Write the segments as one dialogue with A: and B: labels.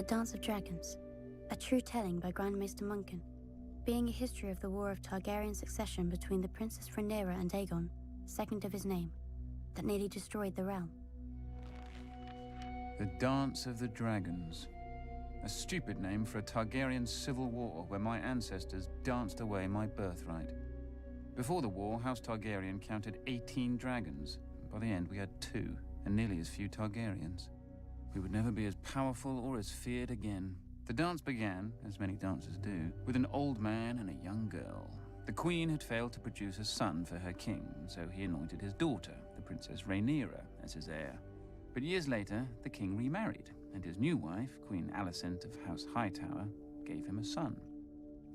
A: The Dance of Dragons, a true telling by Grand Maester Munkin, being a history of the war of Targaryen succession between the Princess Rhaenyra and Aegon, second of his name, that nearly destroyed the realm.
B: The Dance of the Dragons. A stupid name for a Targaryen civil war where my ancestors danced away my birthright. Before the war, House Targaryen counted 18 dragons. By the end, we had 2, and nearly as few Targaryens. We would never be as powerful or as feared again. The dance began, as many dances do, with an old man and a young girl. The queen had failed to produce a son for her king, so he anointed his daughter, the Princess Rhaenyra, as his heir. But years later, the king remarried, and his new wife, Queen Alicent of House Hightower, gave him a son.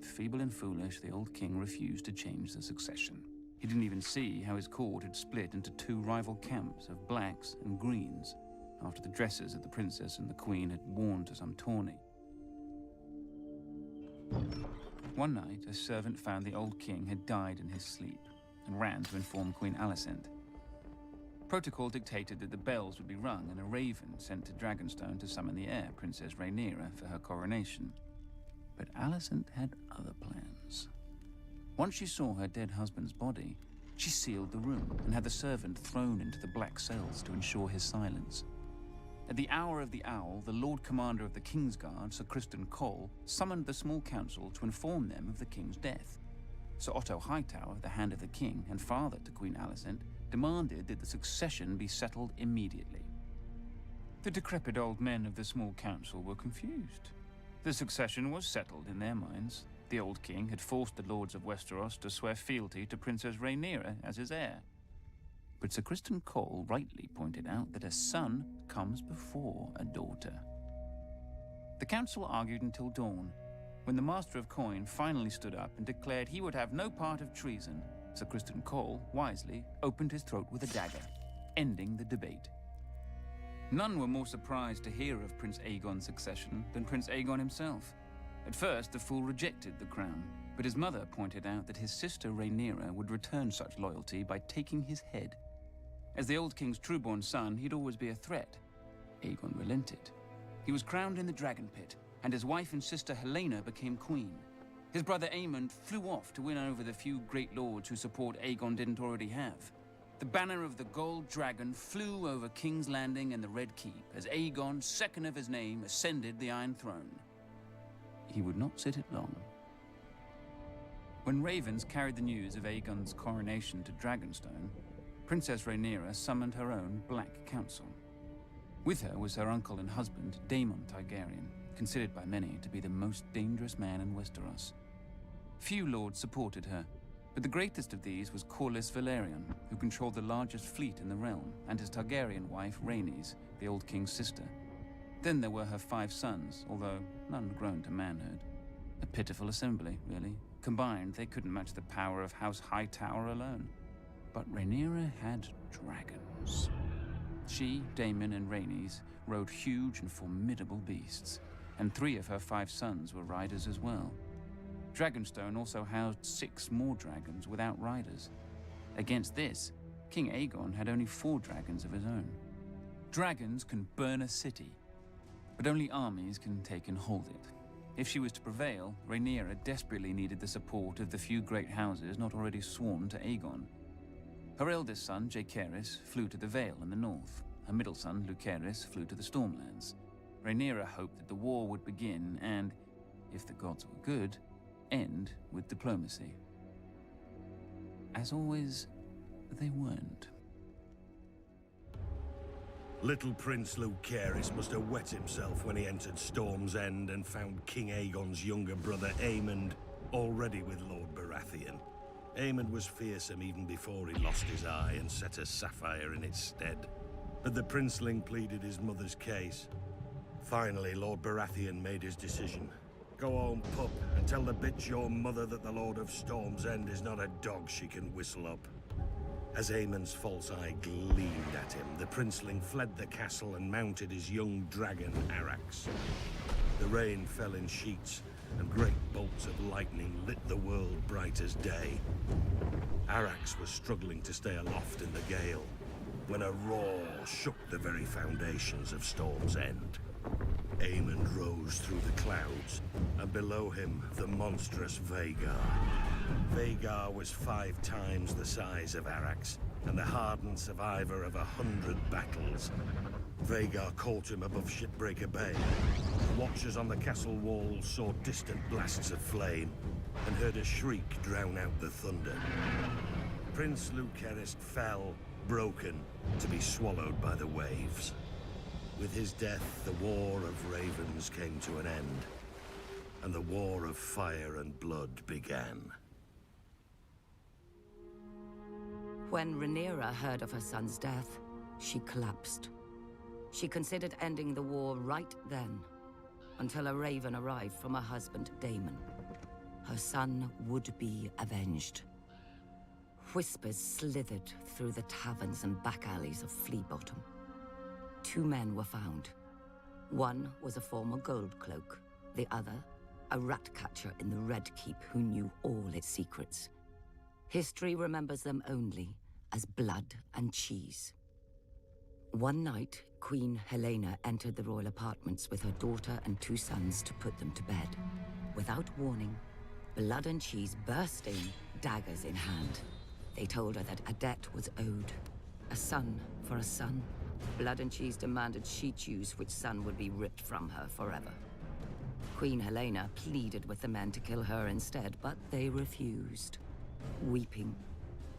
B: Feeble and foolish, the old king refused to change the succession. He didn't even see how his court had split into 2 rival camps of blacks and greens, after the dresses that the princess and the queen had worn to some tourney. One night, a servant found the old king had died in his sleep, and ran to inform Queen Alicent. Protocol dictated that the bells would be rung and a raven sent to Dragonstone to summon the heir, Princess Rhaenyra, for her coronation. But Alicent had other plans. Once she saw her dead husband's body, she sealed the room and had the servant thrown into the black cells to ensure his silence. At the hour of the owl, the Lord Commander of the Kingsguard, Sir Criston Cole, summoned the small council to inform them of the king's death. Sir Otto Hightower, the Hand of the King and father to Queen Alicent, demanded that the succession be settled immediately. The decrepit old men of the small council were confused. The succession was settled in their minds. The old king had forced the lords of Westeros to swear fealty to Princess Rhaenyra as his heir. But Sir Criston Cole rightly pointed out that a son comes before a daughter. The council argued until dawn, when the Master of Coin finally stood up and declared he would have no part of treason. Sir Criston Cole, wisely, opened his throat with a dagger, ending the debate. None were more surprised to hear of Prince Aegon's succession than Prince Aegon himself. At first, the fool rejected the crown, but his mother pointed out that his sister Rhaenyra would return such loyalty by taking his head. As the old king's true-born son, he'd always be a threat. Aegon relented. He was crowned in the Dragon Pit, and his wife and sister Helaena became queen. His brother Aemond flew off to win over the few great lords whose support Aegon didn't already have. The banner of the Gold Dragon flew over King's Landing and the Red Keep as Aegon, second of his name, ascended the Iron Throne. He would not sit it long. When ravens carried the news of Aegon's coronation to Dragonstone, Princess Rhaenyra summoned her own Black Council. With her was her uncle and husband, Daemon Targaryen, considered by many to be the most dangerous man in Westeros. Few lords supported her, but the greatest of these was Corlys Velaryon, who controlled the largest fleet in the realm, and his Targaryen wife, Rhaenys, the old king's sister. Then there were her 5 sons, although none grown to manhood. A pitiful assembly, really. Combined, they couldn't match the power of House Hightower alone. But Rhaenyra had dragons. She, Daemon, and Rhaenys rode huge and formidable beasts, and 3 of her 5 sons were riders as well. Dragonstone also housed 6 more dragons without riders. Against this, King Aegon had only 4 dragons of his own. Dragons can burn a city, but only armies can take and hold it. If she was to prevail, Rhaenyra desperately needed the support of the few great houses not already sworn to Aegon. Her eldest son, Jaehaerys, flew to the Vale in the north. Her middle son, Lucerys, flew to the Stormlands. Rhaenyra hoped that the war would begin and, if the gods were good, end with diplomacy. As always, they weren't.
C: Little Prince Lucerys must have wet himself when he entered Storm's End and found King Aegon's younger brother Aemond already with Lord Baratheon. Aemond was fearsome even before he lost his eye and set a sapphire in its stead. But the princeling pleaded his mother's case. Finally, Lord Baratheon made his decision. Go home, pup, and tell the bitch your mother that the Lord of Storm's End is not a dog she can whistle up. As Aemond's false eye gleamed at him, the princeling fled the castle and mounted his young dragon, Arrax. The rain fell in sheets, and great bolts of lightning lit the world bright as day. Arrax was struggling to stay aloft in the gale, when a roar shook the very foundations of Storm's End. Aemond rose through the clouds, and below him, the monstrous Vhagar. Vhagar was 5 times the size of Arrax, and the hardened survivor of 100 battles. Vhagar caught him above Shipbreaker Bay. Watchers on the castle walls saw distant blasts of flame, and heard a shriek drown out the thunder. Prince Lucerys fell, broken, to be swallowed by the waves. With his death, the War of Ravens came to an end, and the War of Fire and Blood began.
D: When Rhaenyra heard of her son's death, she collapsed. She considered ending the war right then, until a raven arrived from her husband, Daemon. Her son would be avenged. Whispers slithered through the taverns and back alleys of Flea Bottom. 2 men were found. One was a former gold cloak, the other, a rat catcher in the Red Keep who knew all its secrets. History remembers them only as blood and cheese. One night, Queen Helena entered the royal apartments with her daughter and 2 sons to put them to bed. Without warning, Blood and Cheese burst in, daggers in hand. They told her that a debt was owed. A son for a son. Blood and Cheese demanded she choose which son would be ripped from her forever. Queen Helena pleaded with the men to kill her instead, but they refused. Weeping,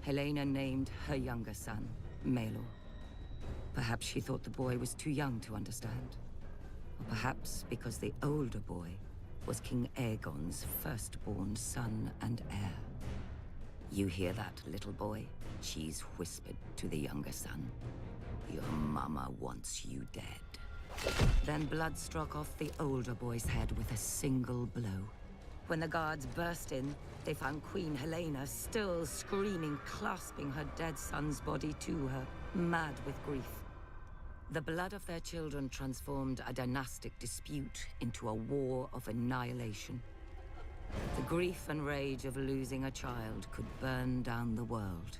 D: Helena named her younger son, Maelor. Perhaps she thought the boy was too young to understand. Or perhaps because the older boy was King Aegon's firstborn son and heir. "You hear that, little boy?" Cheese whispered to the younger son. "Your mama wants you dead." Then Blood struck off the older boy's head with a single blow. When the guards burst in, they found Queen Helena still screaming, clasping her dead son's body to her, mad with grief. The blood of their children transformed a dynastic dispute into a war of annihilation. The grief and rage of losing a child could burn down the world.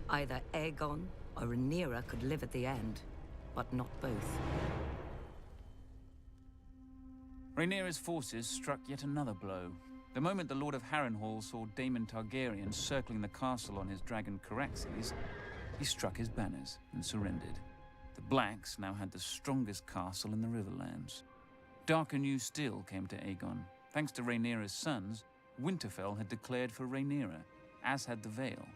D: Either Aegon or Rhaenyra could live at the end, but not both.
B: Rhaenyra's forces struck yet another blow. The moment the Lord of Harrenhal saw Daemon Targaryen circling the castle on his dragon Caraxes, he struck his banners and surrendered. The Blacks now had the strongest castle in the Riverlands. Darker news still came to Aegon. Thanks to Rhaenyra's sons, Winterfell had declared for Rhaenyra, as had the Vale.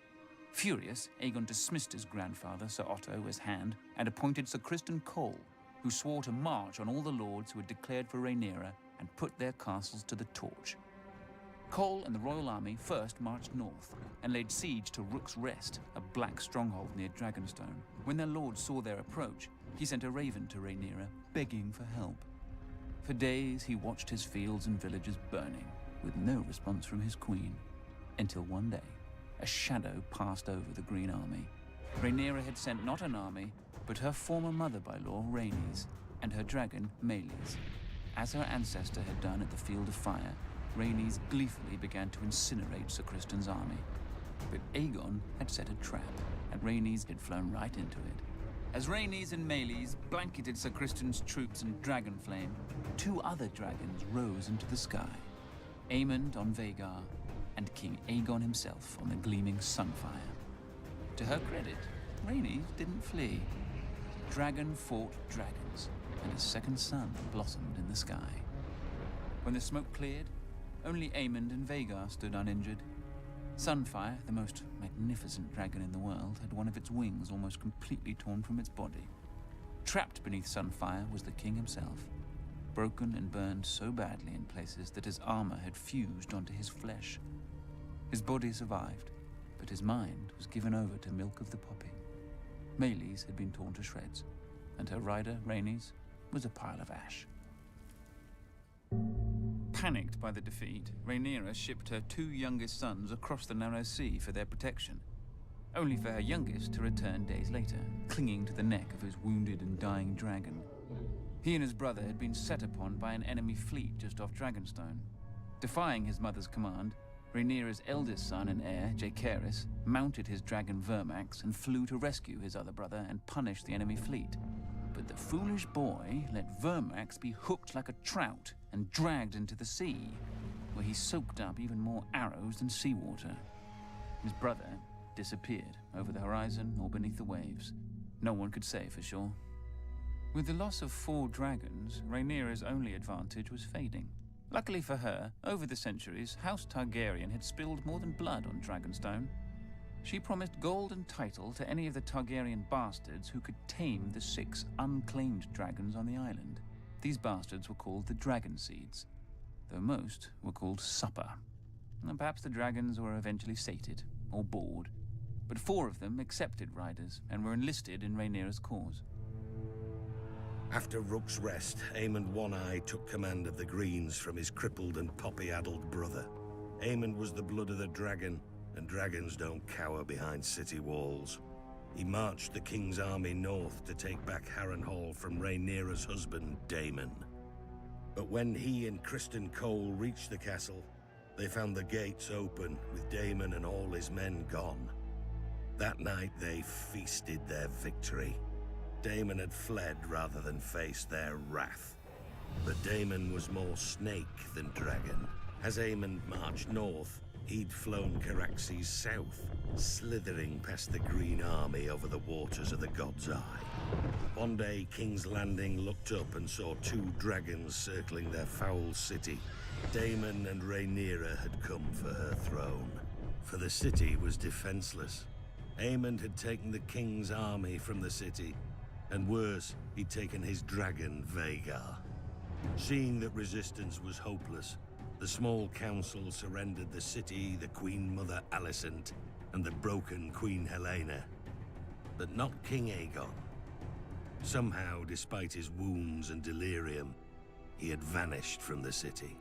B: Furious, Aegon dismissed his grandfather, Sir Otto, as Hand, and appointed Sir Criston Cole, who swore to march on all the lords who had declared for Rhaenyra and put their castles to the torch. Cole and the royal army first marched north and laid siege to Rook's Rest, a black stronghold near Dragonstone. When their lord saw their approach, he sent a raven to Rhaenyra, begging for help. For days he watched his fields and villages burning, with no response from his queen, until one day, a shadow passed over the Green Army. Rhaenyra had sent not an army, but her former mother-by-law, Rhaenys, and her dragon, Meleys. As her ancestor had done at the Field of Fire, Rhaenys gleefully began to incinerate Sir Criston's army. But Aegon had set a trap, and Rhaenys had flown right into it. As Rhaenys and Meleys blanketed Sir Criston's troops in dragonflame, 2 other dragons rose into the sky. Aemond on Vhagar, and King Aegon himself on the gleaming Sunfire. To her credit, Rhaenys didn't flee. Dragon fought dragons, and a second sun blossomed in the sky. When the smoke cleared, only Aemond and Vhagar stood uninjured. Sunfire, the most magnificent dragon in the world, had one of its wings almost completely torn from its body. Trapped beneath Sunfire was the king himself, broken and burned so badly in places that his armor had fused onto his flesh. His body survived, but his mind was given over to milk of the poppy. Meleys had been torn to shreds, and her rider, Rhaenys, was a pile of ash. Panicked by the defeat, Rhaenyra shipped her 2 youngest sons across the narrow sea for their protection, only for her youngest to return days later, clinging to the neck of his wounded and dying dragon. He and his brother had been set upon by an enemy fleet just off Dragonstone. Defying his mother's command, Rhaenyra's eldest son and heir, Jaehaerys, mounted his dragon Vermax and flew to rescue his other brother and punish the enemy fleet. but the foolish boy let Vermax be hooked like a trout and dragged into the sea, where he soaked up even more arrows than seawater. His brother disappeared over the horizon or beneath the waves. No one could say for sure. With the loss of 4 dragons, Rhaenyra's only advantage was fading. Luckily for her, over the centuries, House Targaryen had spilled more than blood on Dragonstone. She promised gold and title to any of the Targaryen bastards who could tame the 6 unclaimed dragons on the island. These bastards were called the Dragon Seeds, though most were called Supper. And perhaps the dragons were eventually sated, or bored, but 4 of them accepted riders and were enlisted in Rhaenyra's cause.
C: After Rook's Rest, Aemond One-Eye took command of the Greens from his crippled and poppy-addled brother. Aemond was the blood of the dragon, and dragons don't cower behind city walls. He marched the king's army north to take back Harrenhal from Rhaenyra's husband, Daemon. But when he and Criston Cole reached the castle, they found the gates open, with Daemon and all his men gone. That night they feasted their victory. Daemon had fled rather than face their wrath. But Daemon was more snake than dragon. As Aemond marched north, he'd flown Caraxes south, slithering past the Green Army over the waters of the God's Eye. One day, King's Landing looked up and saw 2 dragons circling their foul city. Daemon and Rhaenyra had come for her throne, for the city was defenseless. Aemond had taken the king's army from the city, and worse, he'd taken his dragon, Vhagar. Seeing that resistance was hopeless, the small council surrendered the city, the Queen Mother Alicent, and the broken Queen Helena. But not King Aegon. Somehow, despite his wounds and delirium, he had vanished from the city.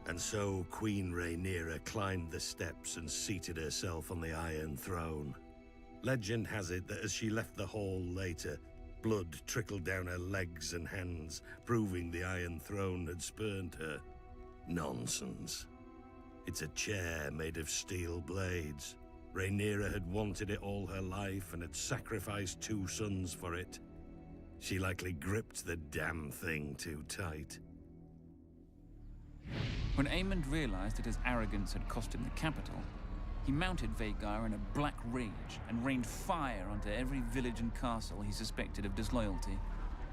C: And so Queen Rhaenyra climbed the steps and seated herself on the Iron Throne. Legend has it that as she left the hall later, blood trickled down her legs and hands, proving the Iron Throne had spurned her. Nonsense. It's a chair made of steel blades. Rhaenyra had wanted it all her life and had sacrificed 2 sons for it. She likely gripped the damn thing too tight.
B: When Aemond realized that his arrogance had cost him the capital, he mounted Vhagar in a black rage and rained fire onto every village and castle he suspected of disloyalty.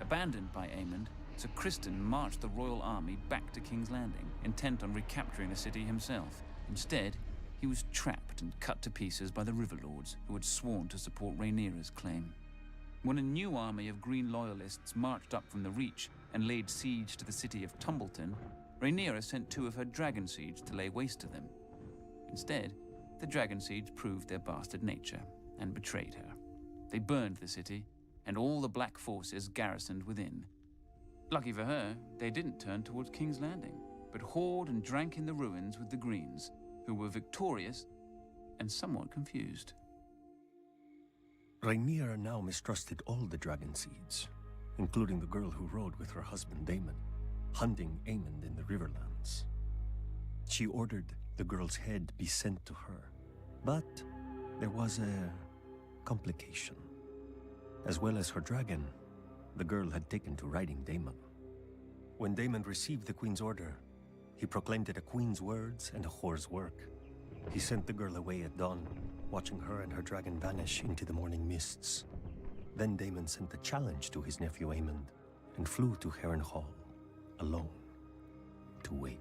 B: Abandoned by Aemond, Sir Criston marched the royal army back to King's Landing, intent on recapturing the city himself. Instead, he was trapped and cut to pieces by the Riverlords, who had sworn to support Rhaenyra's claim. When a new army of Green Loyalists marched up from the Reach and laid siege to the city of Tumbleton, Rhaenyra sent 2 of her Dragon Seeds to lay waste to them. Instead, the Dragon Seeds proved their bastard nature and betrayed her. They burned the city, and all the Black forces garrisoned within. Lucky for her, they didn't turn towards King's Landing, but hoard and drank in the ruins with the Greens, who were victorious and somewhat confused.
E: Rhaenyra now mistrusted all the Dragon Seeds, including the girl who rode with her husband Daemon, hunting Aemond in the Riverlands. She ordered the girl's head be sent to her, but there was a complication. As well as her dragon, the girl had taken to riding Daemon. When Daemon received the Queen's order, he proclaimed it a Queen's words and a whore's work. He sent the girl away at dawn, watching her and her dragon vanish into the morning mists. Then Daemon sent a challenge to his nephew Aemond and flew to Harrenhal, alone, to wait.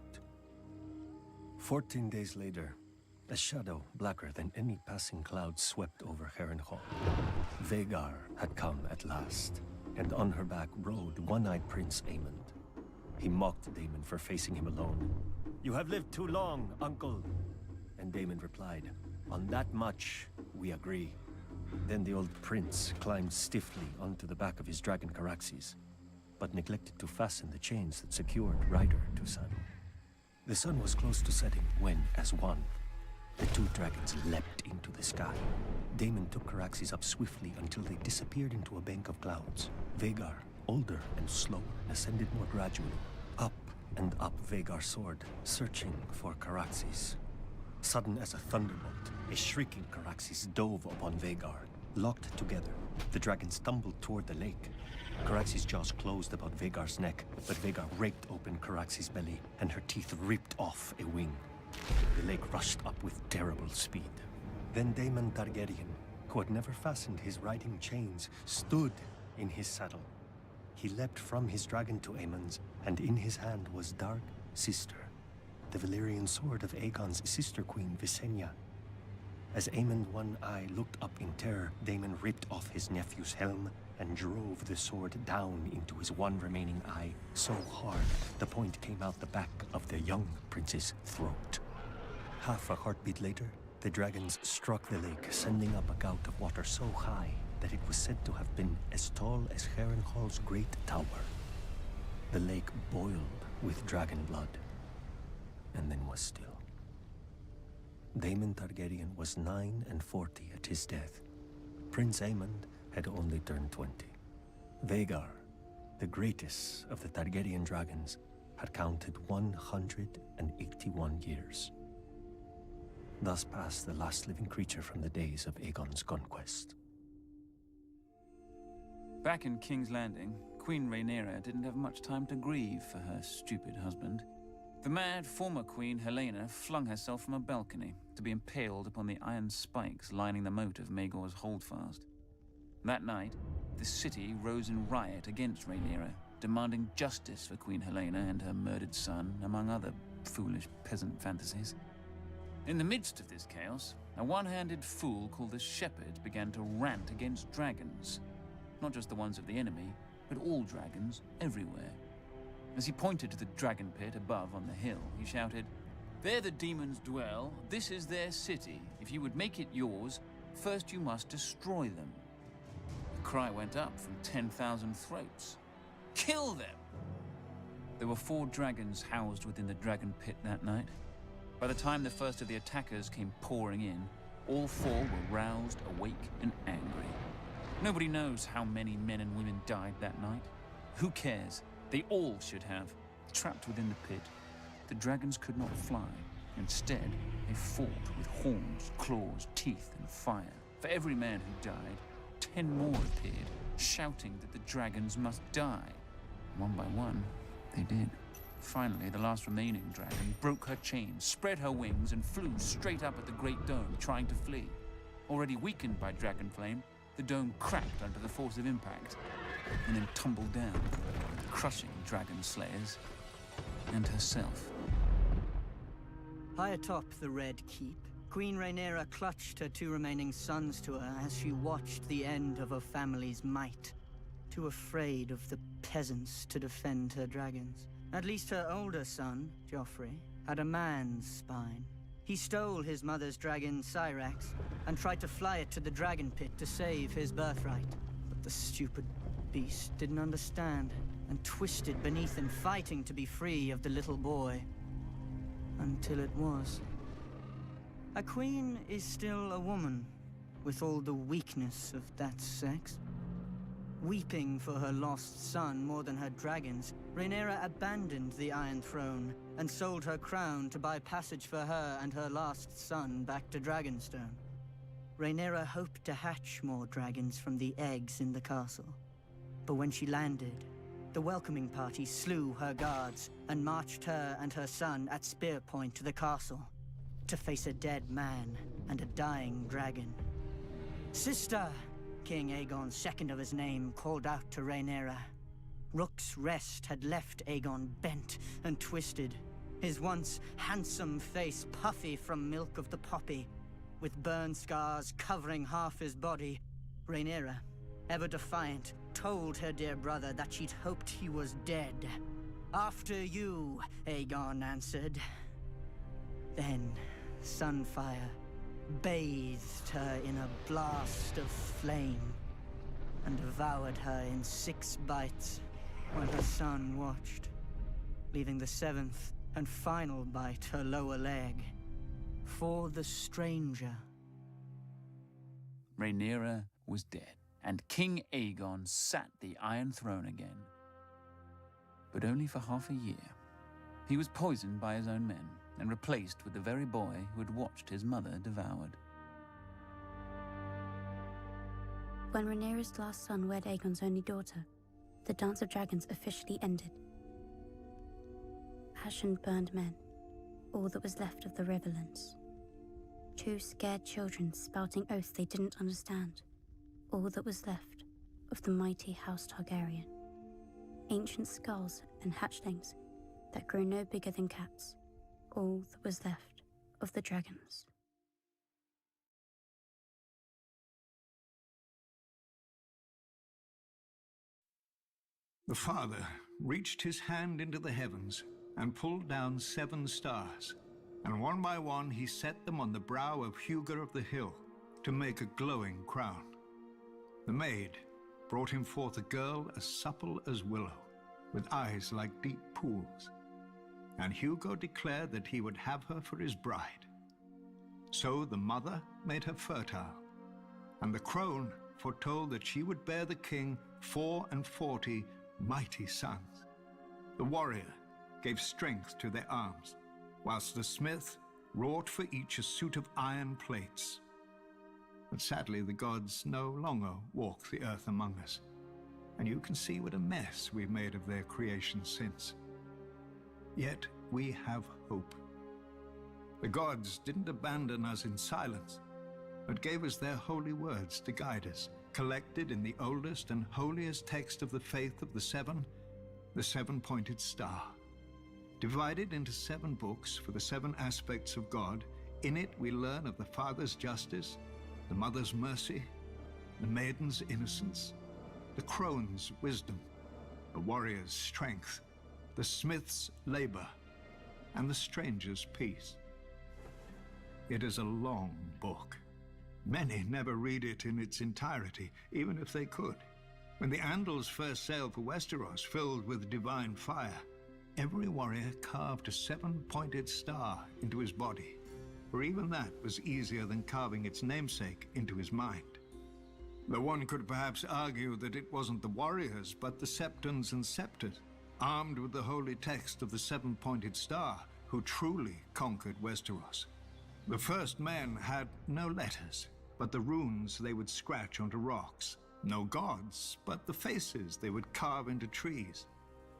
E: 14 days later, a shadow blacker than any passing cloud swept over Harrenhal. Vhagar had come at last, and on her back rode one-eyed Prince Aemond. He mocked Daemon for facing him alone. "You have lived too long, uncle." And Daemon replied, "On that much, we agree." Then the old prince climbed stiffly onto the back of his dragon Caraxes, but neglected to fasten the chains that secured rider to son. The sun was close to setting when, as one, the 2 dragons leapt into the sky. Daemon took Caraxes up swiftly until they disappeared into a bank of clouds. Vhagar, older and slower, ascended more gradually. Up and up Vhagar soared, searching for Caraxes. Sudden as a thunderbolt, a shrieking Caraxes dove upon Vhagar. Locked together, the dragons stumbled toward the lake. Caraxes' jaws closed about Vhagar's neck, but Vhagar raked open Caraxes' belly, and her teeth ripped off a wing. The lake rushed up with terrible speed. Then Daemon Targaryen, who had never fastened his riding chains, stood in his saddle. He leapt from his dragon to Aemon's, and in his hand was Dark Sister, the Valyrian sword of Aegon's sister queen, Visenya. As Aemon One Eye looked up in terror, Daemon ripped off his nephew's helm and drove the sword down into his one remaining eye so hard the point came out the back of the young prince's throat. Half a heartbeat later, the dragons struck the lake, sending up a gout of water so high that it was said to have been as tall as Harrenhal's great tower. The lake boiled with dragon blood, and then was still. Daemon Targaryen was 49 at his death. Prince Aemon had only turned 20. Vhagar, the greatest of the Targaryen dragons, had counted 181 years. Thus passed the last living creature from the days of Aegon's conquest.
B: Back in King's Landing, Queen Rhaenyra didn't have much time to grieve for her stupid husband. The mad former queen, Helaena, flung herself from a balcony to be impaled upon the iron spikes lining the moat of Maegor's holdfast. That night, the city rose in riot against Rhaenyra, demanding justice for Queen Helaena and her murdered son, among other foolish peasant fantasies. In the midst of this chaos, a one-handed fool called the Shepherd began to rant against dragons. Not just the ones of the enemy, but all dragons everywhere. As he pointed to the dragon pit above on the hill, he shouted, "There the demons dwell, this is their city. If you would make it yours, first you must destroy them." The cry went up from 10,000 throats. "Kill them!" There were 4 dragons housed within the dragon pit that night. By the time the first of the attackers came pouring in, all 4 were roused, awake, and angry. Nobody knows how many men and women died that night. Who cares? They all should have. Trapped within the pit, the dragons could not fly. Instead, they fought with horns, claws, teeth, and fire. For every man who died, 10 more appeared, shouting that the dragons must die. One by one, they did. Finally, the last remaining dragon broke her chains, spread her wings, and flew straight up at the Great Dome, trying to flee. Already weakened by dragon flame, the dome cracked under the force of impact, and then tumbled down, crushing dragon slayers and herself.
F: High atop the Red Keep, Queen Rhaenyra clutched her 2 remaining sons to her as she watched the end of her family's might, too afraid of the peasants to defend her dragons. At least her older son, Joffrey, had a man's spine. He stole his mother's dragon, Syrax, and tried to fly it to the dragon pit to save his birthright. But the stupid beast didn't understand, and twisted beneath him, fighting to be free of the little boy. Until it was. A queen is still a woman, with all the weakness of that sex. Weeping for her lost son more than her dragons, Rhaenyra abandoned the Iron Throne and sold her crown to buy passage for her and her last son back to Dragonstone. Rhaenyra hoped to hatch more dragons from the eggs in the castle. But when she landed, the welcoming party slew her guards and marched her and her son at spear point to the castle to face a dead man and a dying dragon. "Sister!" King Aegon, second of his name, called out to Rhaenyra. Rook's Rest had left Aegon bent and twisted, his once handsome face puffy from milk of the poppy, with burn scars covering half his body. Rhaenyra, ever defiant, told her dear brother that she'd hoped he was dead. "After you," Aegon answered. Then, Sunfire bathed her in a blast of flame and devoured her in 6 bites while her son watched, leaving the 7th and final bite her lower leg for the stranger.
B: Rhaenyra was dead, and King Aegon sat the Iron Throne again. But only for half a year. He was poisoned by his own men, and replaced with the very boy who had watched his mother devoured.
A: When Rhaenyra's last son wed Aegon's only daughter, the Dance of Dragons officially ended. Ashen burned men, all that was left of the Riverlands. Two scared children spouting oaths they didn't understand, all that was left of the mighty House Targaryen. Ancient skulls and hatchlings that grew no bigger than cats, all that was left of the dragons.
G: The father reached his hand into the heavens and pulled down 7 stars, and one by one he set them on the brow of Hugo of the Hill to make a glowing crown. The maid brought him forth a girl as supple as willow, with eyes like deep pools, and Hugo declared that he would have her for his bride. So the mother made her fertile, and the crone foretold that she would bear the king 44 mighty sons. The warrior gave strength to their arms, whilst the smith wrought for each a suit of iron plates. But sadly, the gods no longer walk the earth among us, and you can see what a mess we've made of their creation since. Yet we have hope. The gods didn't abandon us in silence, but gave us their holy words to guide us, collected in the oldest and holiest text of the faith of the Seven, the 7-pointed star. Divided into 7 books for the 7 aspects of God, in it we learn of the Father's justice, the Mother's mercy, the Maiden's innocence, the Crone's wisdom, the warrior's strength, the smith's labor, and the stranger's peace. It is a long book. Many never read it in its entirety, even if they could. When the Andals first sailed for Westeros, filled with divine fire, every warrior carved a 7-pointed star into his body, for even that was easier than carving its namesake into his mind. Though one could perhaps argue that it wasn't the warriors, but the Septons and Septors, armed with the holy text of the 7-pointed star, who truly conquered Westeros. The first men had no letters, but the runes they would scratch onto rocks. No gods, but the faces they would carve into trees.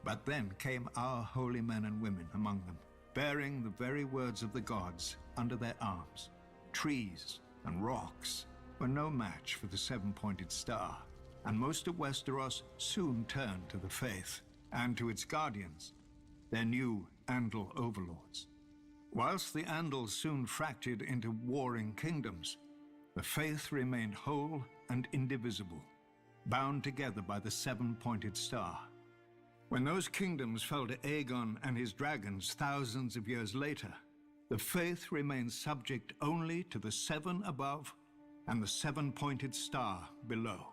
G: But then came our holy men and women among them, bearing the very words of the gods under their arms. Trees and rocks were no match for the 7-pointed star, and most of Westeros soon turned to the faith and to its guardians, their new Andal overlords. Whilst the Andals soon fractured into warring kingdoms, the faith remained whole and indivisible, bound together by the 7-pointed star. When those kingdoms fell to Aegon and his dragons thousands of years later, the faith remained subject only to the 7 above and the 7-pointed star below.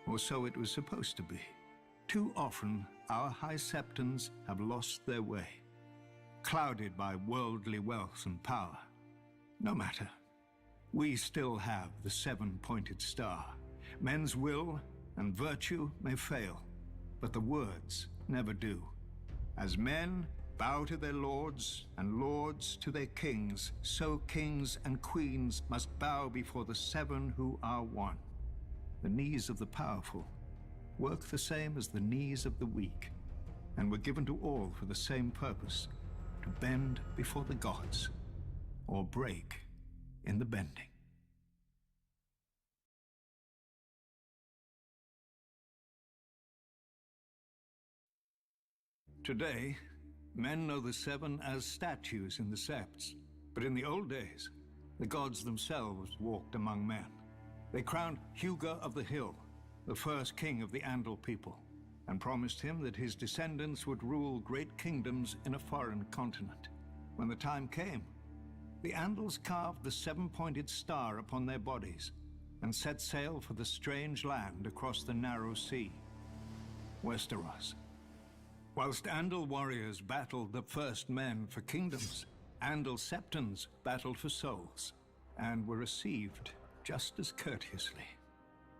G: Or so it was supposed to be. Too often, our High Septons have lost their way, clouded by worldly wealth and power. No matter. We still have the 7-pointed star. Men's will and virtue may fail, but the words never do. As men bow to their lords and lords to their kings, so kings and queens must bow before the 7 who are one. The knees of the powerful work the same as the knees of the weak, and were given to all for the same purpose, to bend before the gods, or break in the bending. Today, men know the 7 as statues in the septs, but in the old days, the gods themselves walked among men. They crowned Hugo of the Hill, the first king of the Andal people, and promised him that his descendants would rule great kingdoms in a foreign continent. When the time came, the Andals carved the 7-pointed star upon their bodies and set sail for the strange land across the narrow sea, Westeros. Whilst Andal warriors battled the first men for kingdoms, Andal Septons battled for souls, and were received just as courteously.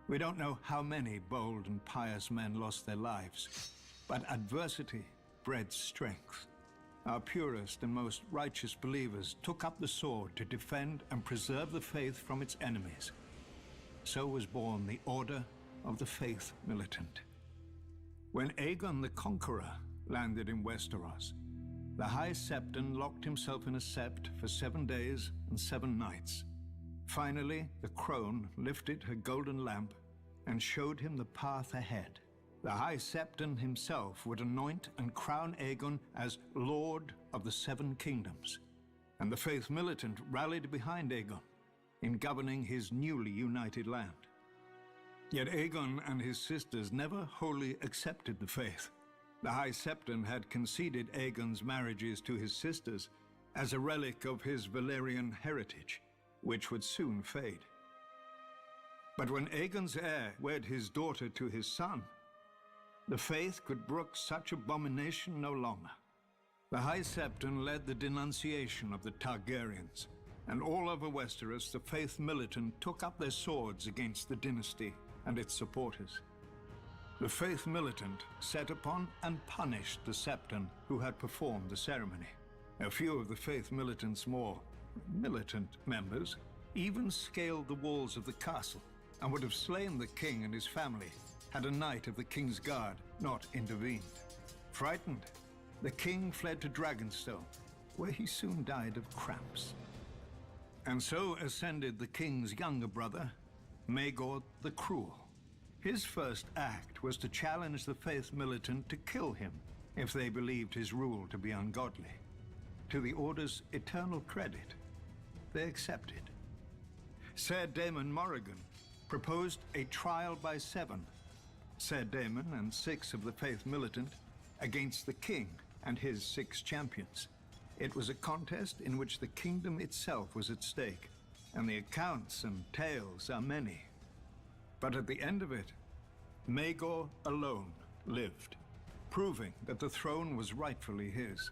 G: We don't know how many bold and pious men lost their lives, but adversity bred strength. Our purest and most righteous believers took up the sword to defend and preserve the faith from its enemies. so was born the Order of the Faith Militant. When Aegon the Conqueror landed in Westeros, the High Septon locked himself in a sept for 7 days and 7 nights. Finally, the crone lifted her golden lamp and showed him the path ahead. The High Septon himself would anoint and crown Aegon as Lord of the 7 Kingdoms, and the Faith Militant rallied behind Aegon in governing his newly united land. Yet Aegon and his sisters never wholly accepted the faith. The High Septon had conceded Aegon's marriages to his sisters as a relic of his Valyrian heritage, which would soon fade. But when Aegon's heir wed his daughter to his son, the faith could brook such abomination no longer. The High Septon led the denunciation of the Targaryens, and all over Westeros the Faith Militant took up their swords against the dynasty and its supporters. The Faith Militant set upon and punished the Septon who had performed the ceremony. A few of the Faith Militant's more militant members even scaled the walls of the castle and would have slain the king and his family had a knight of the King's Guard not intervened. Frightened, the king fled to Dragonstone, where he soon died of cramps. And so ascended the king's younger brother, Maegor the Cruel. His first act was to challenge the Faith Militant to kill him if they believed his rule to be ungodly. To the Order's eternal credit, they accepted. Ser Daemon Morrigan proposed a trial by 7, Ser Daemon and 6 of the Faith Militant against the king and his 6 champions. It was a contest in which the kingdom itself was at stake, and the accounts and tales are many. But at the end of it, Maegor alone lived, proving that the throne was rightfully his.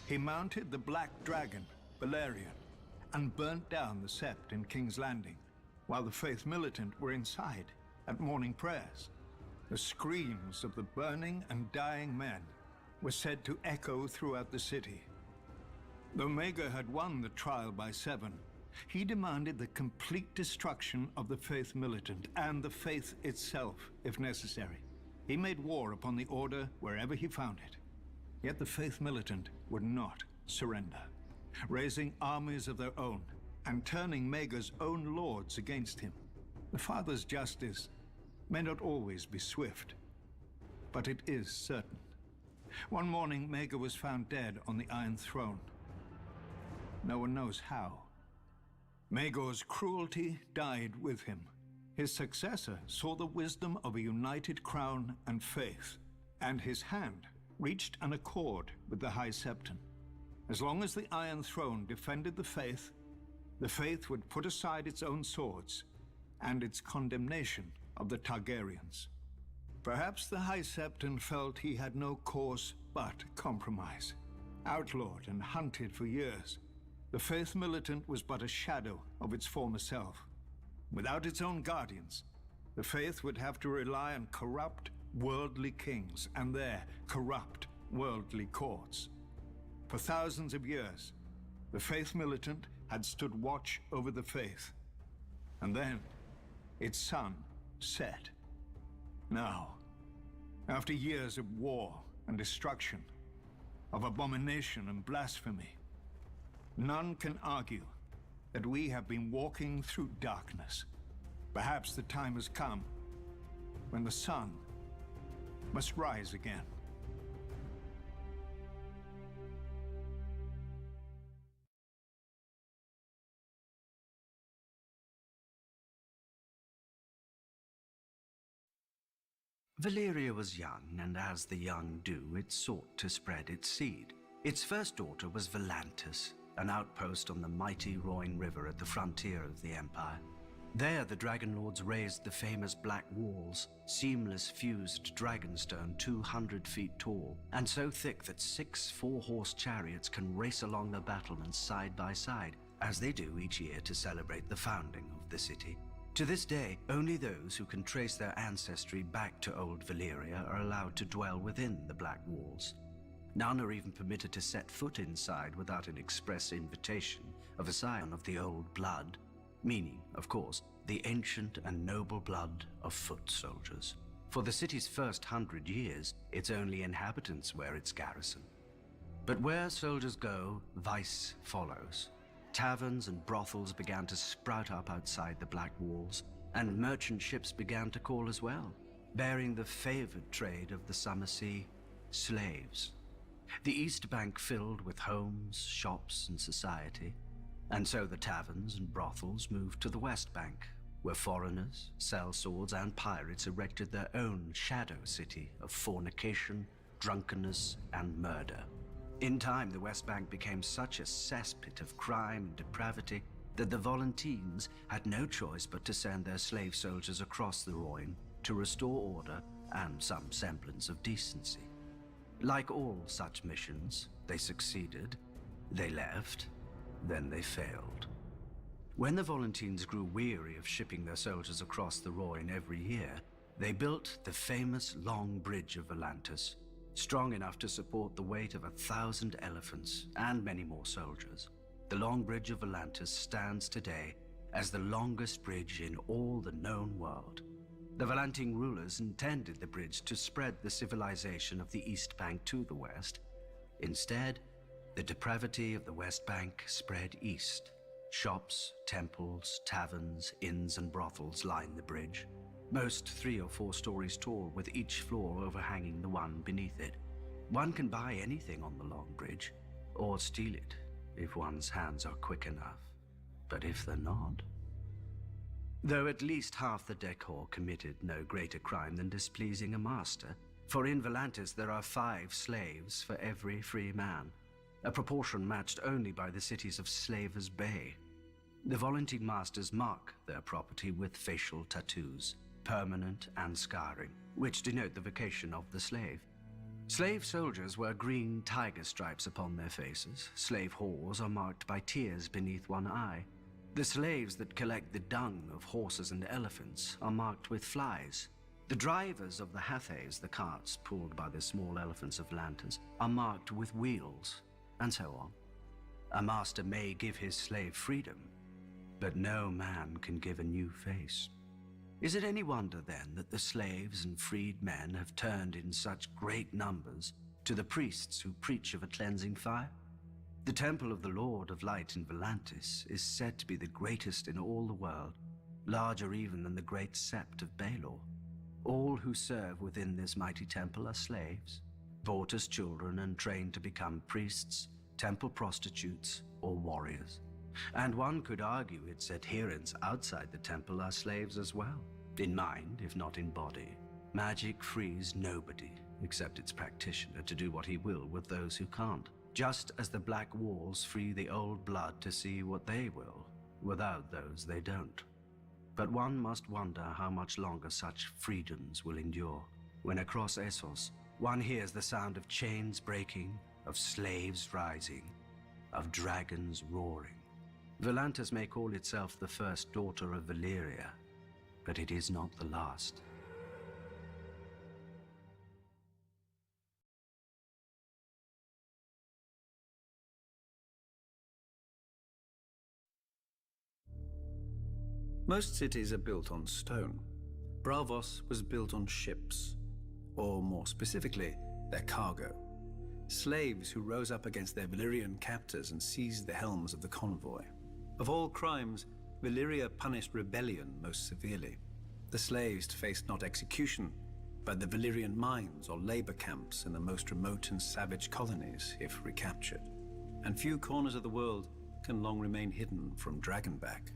G: He mounted the Black Dragon, Balerion, and burnt down the Sept in King's Landing, while the Faith Militant were inside at morning prayers. The screams of the burning and dying men were said to echo throughout the city. Though Maegor had won the trial by 7, he demanded the complete destruction of the Faith Militant and the faith itself, if necessary. He made war upon the Order wherever he found it. Yet the Faith Militant would not surrender, raising armies of their own and turning Maegor's own lords against him. The Father's justice may not always be swift, but it is certain. One morning, Maegor was found dead on the Iron Throne. No one knows how. Maegor's cruelty died with him. His successor saw the wisdom of a united crown and faith, and his hand reached an accord with the High Septon. As long as the Iron Throne defended the faith would put aside its own swords and its condemnation of the Targaryens. Perhaps the High Septon felt he had no course but compromise. Outlawed and hunted for years, the Faith Militant was but a shadow of its former self. Without its own guardians, the faith would have to rely on corrupt, worldly kings and their corrupt, worldly courts. For thousands of years, the Faith Militant had stood watch over the faith. And then, its sun set. Now, after years of war and destruction, of abomination and blasphemy, none can argue that we have been walking through darkness. Perhaps the time has come when the sun must rise again.
H: Valyria was young, and as the young do, it sought to spread its seed. Its first daughter was Volantis, an outpost on the mighty Rhoyne River at the frontier of the Empire. There the Dragon Lords raised the famous Black Walls, seamless fused dragonstone 200 feet tall, and so thick that 6 four-horse chariots can race along the battlements side by side, as they do each year to celebrate the founding of the city. To this day, only those who can trace their ancestry back to old Valyria are allowed to dwell within the Black Walls. None are even permitted to set foot inside without an express invitation of a scion of the old blood, meaning, of course, the ancient and noble blood of foot soldiers. For the city's first 100 years, its only inhabitants were its garrison. But where soldiers go, vice follows. Taverns and brothels began to sprout up outside the Black Walls, and merchant ships began to call as well, bearing the favored trade of the summer sea, slaves. The East Bank filled with homes, shops, and society, and so the taverns and brothels moved to the West Bank, where foreigners, sellswords, and pirates erected their own shadow city of fornication, drunkenness, and murder. In time, the West Bank became such a cesspit of crime and depravity that the Volantines had no choice but to send their slave soldiers across the Rhoyne to restore order and some semblance of decency. Like all such missions, they succeeded, they left, then they failed. When the Volantines grew weary of shipping their soldiers across the Rhoyne every year, they built the famous Long Bridge of Volantis, strong enough to support the weight of 1,000 elephants and many more soldiers. The Long Bridge of Volantis stands today as the longest bridge in all the known world. The Volantine rulers intended the bridge to spread the civilization of the East Bank to the west. Instead, the depravity of the West Bank spread east. Shops, temples, taverns, inns, and brothels line the bridge, most 3 or 4 stories tall, with each floor overhanging the one beneath it. One can buy anything on the Long Bridge, or steal it, if one's hands are quick enough. But if they're not... Though at least half the decor committed no greater crime than displeasing a master, for in Volantis there are 5 slaves for every free man, a proportion matched only by the cities of Slavers Bay. The Volantine masters mark their property with facial tattoos, permanent and scarring, which denote the vocation of the slave. Slave soldiers wear green tiger stripes upon their faces. Slave whores are marked by tears beneath one eye. The slaves that collect the dung of horses and elephants are marked with flies. The drivers of the hathays, the carts pulled by the small elephants of Volantis, are marked with wheels, and so on. A master may give his slave freedom, but no man can give a new face. Is it any wonder, then, that the slaves and freed men have turned in such great numbers to the priests who preach of a cleansing fire? The Temple of the Lord of Light in Volantis is said to be the greatest in all the world, larger even than the great sept of Baelor. All who serve within this mighty temple are slaves, bought as children and trained to become priests, temple prostitutes, or warriors. And one could argue its adherents outside the temple are slaves as well, in mind, if not in body. Magic frees nobody, except its practitioner, to do what he will with those who can't, just as the Black Walls free the old blood to see what they will. Without those, they don't. But one must wonder how much longer such freedoms will endure, when across Essos, one hears the sound of chains breaking, of slaves rising, of dragons roaring. Volantis may call itself the first daughter of Valyria, but it is not the last.
E: Most cities are built on stone. Braavos was built on ships, or more specifically, their cargo. Slaves who rose up against their Valyrian captors and seized the helms of the convoy. Of all crimes, Valyria punished rebellion most severely. The slaves faced not execution, but the Valyrian mines or labor camps in the most remote and savage colonies if recaptured. And few corners of the world can long remain hidden from Dragonback.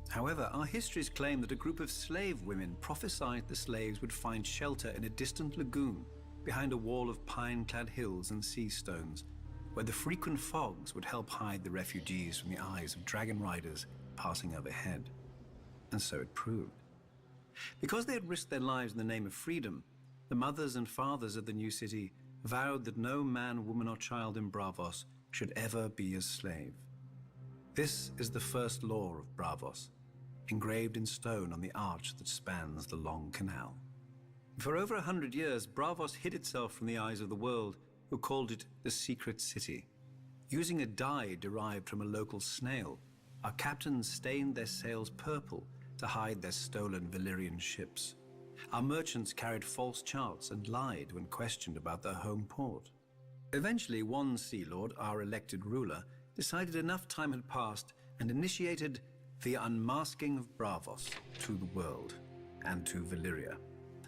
E: However, our histories claim that a group of slave women prophesied the slaves would find shelter in a distant lagoon behind a wall of pine-clad hills and sea stones, where the frequent fogs would help hide the refugees from the eyes of dragon riders passing overhead. And so it proved. Because they had risked their lives in the name of freedom, the mothers and fathers of the new city vowed that no man, woman, or child in Braavos should ever be a slave. This is the first law of Braavos, engraved in stone on the arch that spans the long canal. For over 100 years, Braavos hid itself from the eyes of the world, who called it the Secret City. Using a dye derived from a local snail, our captains stained their sails purple to
I: to hide their stolen Valyrian ships. Our merchants carried false charts and lied when questioned about their home port. Eventually, one Sea Lord, our elected ruler, decided enough time had passed and initiated the unmasking of Braavos to the world and to Valyria.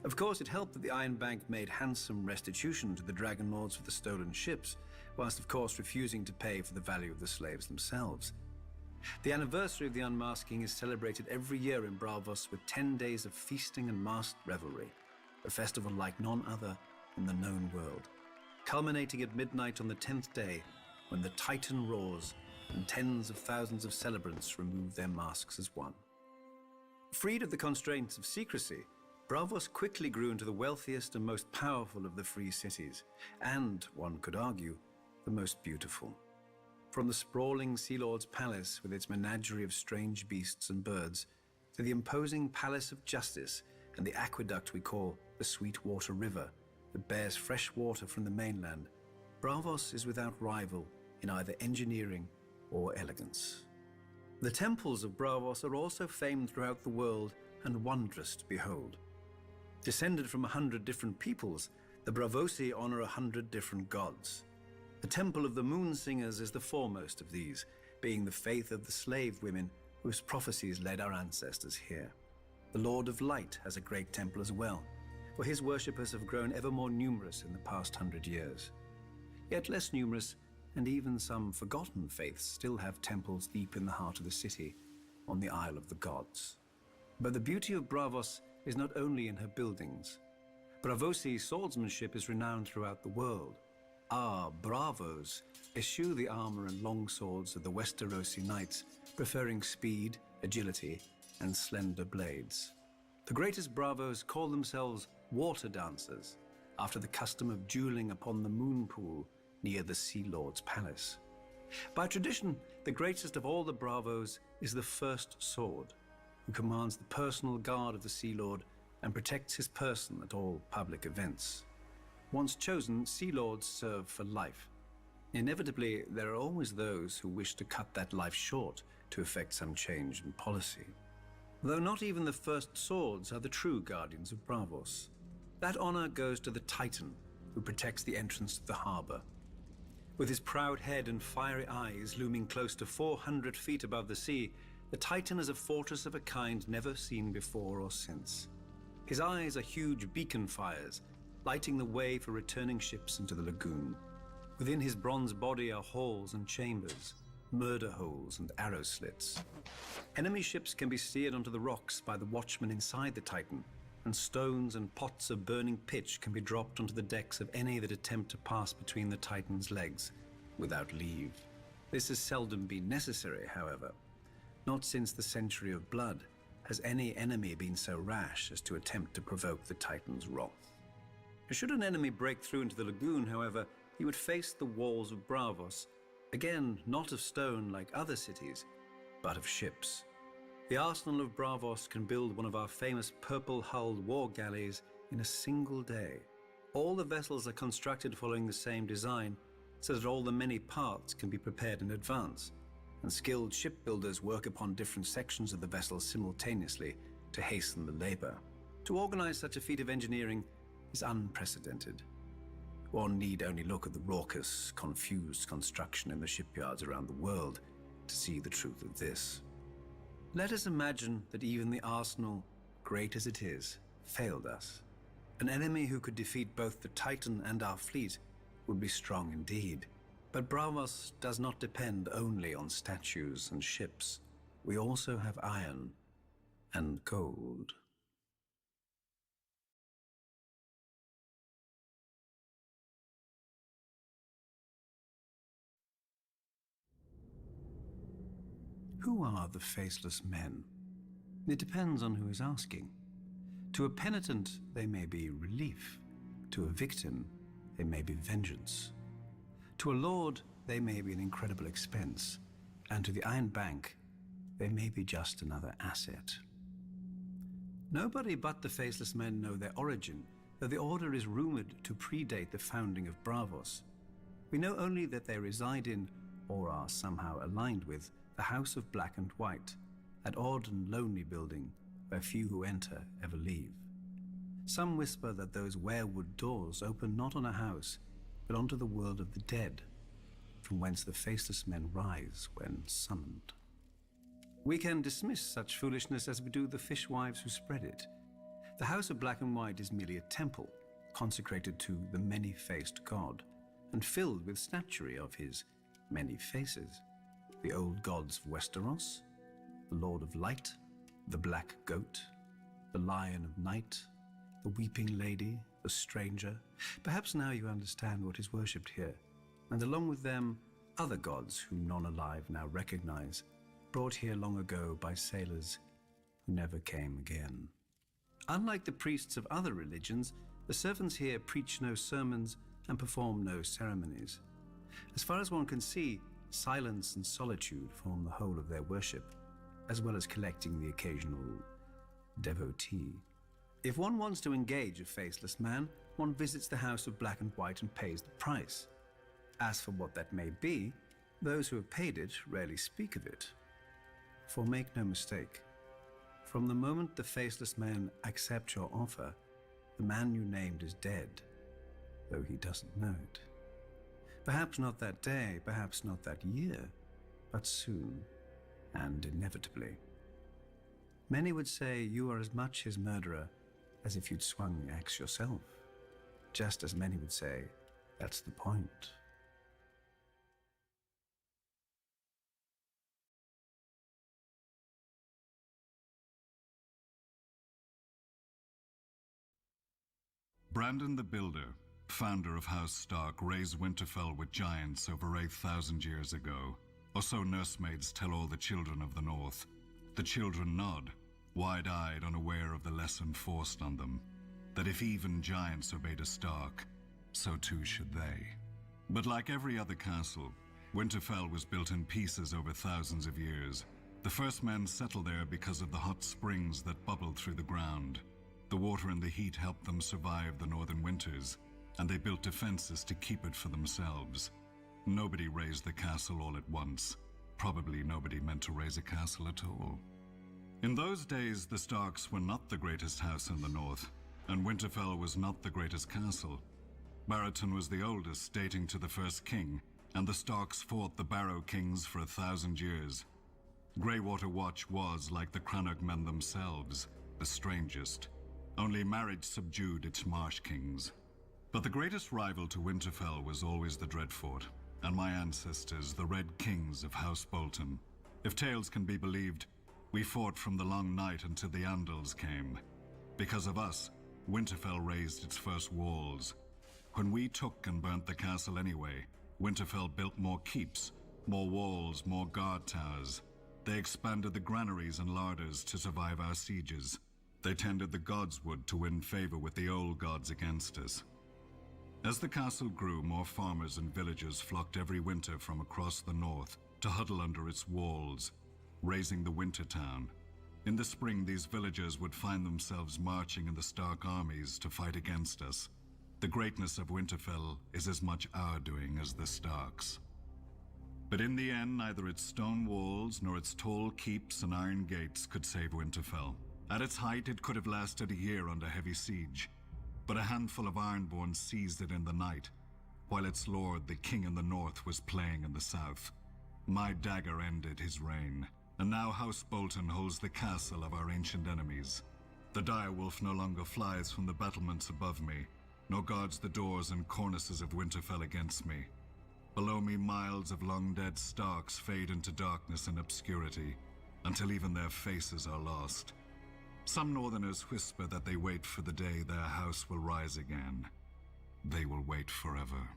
I: Of course, it helped that the Iron Bank made handsome restitution to the Dragon Lords for the stolen ships, whilst of course refusing to pay for the value of the slaves themselves. The anniversary of the unmasking is celebrated every year in Braavos with 10 days of feasting and masked revelry, a festival like none other in the known world, culminating at midnight on the 10th day when the Titan roars and tens of thousands of celebrants remove their masks as one. Freed of the constraints of secrecy, Braavos quickly grew into the wealthiest and most powerful of the free cities, and, one could argue, the most beautiful. From the sprawling Sea Lord's palace with its menagerie of strange beasts and birds, to the imposing Palace of Justice and the aqueduct we call the Sweetwater River that bears fresh water from the mainland, Braavos is without rival in either engineering or elegance. The temples of Braavos are also famed throughout the world and wondrous to behold. Descended from 100 different peoples, the Braavosi honor 100 different gods. The Temple of the Moon Singers is the foremost of these, being the faith of the slave women whose prophecies led our ancestors here. The Lord of Light has a great temple as well, for his worshippers have grown ever more numerous in the past 100 years. Yet less numerous, and even some forgotten faiths still have temples deep in the heart of the city, on the Isle of the Gods. But the beauty of Braavos is not only in her buildings. Braavosi swordsmanship is renowned throughout the world. Our Braavos eschew the armor and long swords of the Westerosi knights, preferring speed, agility, and slender blades. The greatest Braavos call themselves water dancers, after the custom of dueling upon the moon pool near the Sea Lord's palace. By tradition, the greatest of all the Braavos is the First Sword, who commands the personal guard of the Sea Lord and protects his person at all public events. Once chosen, Sea Lords serve for life. Inevitably, there are always those who wish to cut that life short to effect some change in policy. Though not even the First Swords are the true guardians of Braavos. That honor goes to the Titan, who protects the entrance to the harbor. With his proud head and fiery eyes looming close to 400 feet above the sea, the Titan is a fortress of a kind never seen before or since. His eyes are huge beacon fires, lighting the way for returning ships into the lagoon. Within his bronze body are halls and chambers, murder holes and arrow slits. Enemy ships can be steered onto the rocks by the watchmen inside the Titan, and stones and pots of burning pitch can be dropped onto the decks of any that attempt to pass between the Titan's legs without leave. This has seldom been necessary, however. Not since the Century of Blood has any enemy been so rash as to attempt to provoke the Titan's wrath. Should an enemy break through into the lagoon, however, he would face the walls of Braavos, again not of stone like other cities, but of ships. The arsenal of Braavos can build one of our famous purple-hulled war galleys in a single day. All the vessels are constructed following the same design, so that all the many parts can be prepared in advance, and skilled shipbuilders work upon different sections of the vessel simultaneously to hasten the labor. To organize such a feat of engineering is unprecedented. One need only look at the raucous, confused construction in the shipyards around the world to see the truth of this. Let us imagine that even the arsenal, great as it is, failed us. An enemy who could defeat both the Titan and our fleet would be strong indeed. But Braavos does not depend only on statues and ships. We also have iron and gold. Who are the Faceless Men? It depends on who is asking. To a penitent, they may be relief. To a victim, they may be vengeance. To a lord, they may be an incredible expense. And to the Iron Bank, they may be just another asset. Nobody but the Faceless Men know their origin, though the order is rumored to predate the founding of Braavos. We know only that they reside in, or are somehow aligned with, the House of Black and White, that odd and lonely building where few who enter ever leave. Some whisper that those werewood doors open not on a house, but onto the world of the dead, from whence the faceless men rise when summoned. We can dismiss such foolishness as we do the fishwives who spread it. The House of Black and White is merely a temple, consecrated to the many-faced god, and filled with statuary of his many faces. The old gods of Westeros, the Lord of Light, the Black Goat, the Lion of Night, the Weeping Lady, the Stranger. Perhaps now you understand what is worshipped here, and along with them, other gods whom none alive now recognize, brought here long ago by sailors who never came again. Unlike the priests of other religions, the servants here preach no sermons and perform no ceremonies. As far as one can see, silence and solitude form the whole of their worship, as well as collecting the occasional devotee. If one wants to engage a faceless man, one visits the House of Black and White and pays the price. As for what that may be, those who have paid it rarely speak of it. For make no mistake, from the moment the faceless men accept your offer, the man you named is dead, though he doesn't know it. Perhaps not that day, perhaps not that year, but soon, and inevitably. Many would say you are as much his murderer as if you'd swung the axe yourself, just as many would say that's the point.
J: Brandon the Builder, founder of House Stark, raised Winterfell with giants over 8,000 years ago. Or so nursemaids tell all the children of the North. The children nod, wide-eyed, unaware of the lesson forced on them, that if even giants obeyed a Stark, so too should they. But like every other castle, Winterfell was built in pieces over thousands of years. The first men settled there because of the hot springs that bubbled through the ground. The water and the heat helped them survive the northern winters, and they built defenses to keep it for themselves. Nobody raised the castle all at once. Probably nobody meant to raise a castle at all. In those days, the Starks were not the greatest house in the north, and Winterfell was not the greatest castle. Barristan was the oldest, dating to the first king, and the Starks fought the Barrow kings for 1,000 years. Greywater Watch was, like the Crannog men themselves, the strangest. Only marriage subdued its marsh kings. But the greatest rival to Winterfell was always the Dreadfort, and my ancestors, the Red Kings of House Bolton. If tales can be believed, we fought from the long night until the Andals came. Because of us, Winterfell raised its first walls. When we took and burnt the castle anyway, Winterfell built more keeps, more walls, more guard towers. They expanded the granaries and larders to survive our sieges. They tended the godswood to win favor with the old gods against us. As the castle grew, more farmers and villagers flocked every winter from across the north to huddle under its walls, raising the winter town. In the spring, these villagers would find themselves marching in the Stark armies to fight against us. The greatness of Winterfell is as much our doing as the Starks. But in the end, neither its stone walls nor its tall keeps and iron gates could save Winterfell. At its height, it could have lasted a year under heavy siege, but a handful of Ironborn seized it in the night, while its lord, the king in the north, was playing in the south. My dagger ended his reign, and now House Bolton holds the castle of our ancient enemies. The direwolf no longer flies from the battlements above me, nor guards the doors and cornices of Winterfell against me. Below me, miles of long-dead Starks fade into darkness and obscurity, until even their faces are lost. Some northerners whisper that they wait for the day their house will rise again. They will wait forever.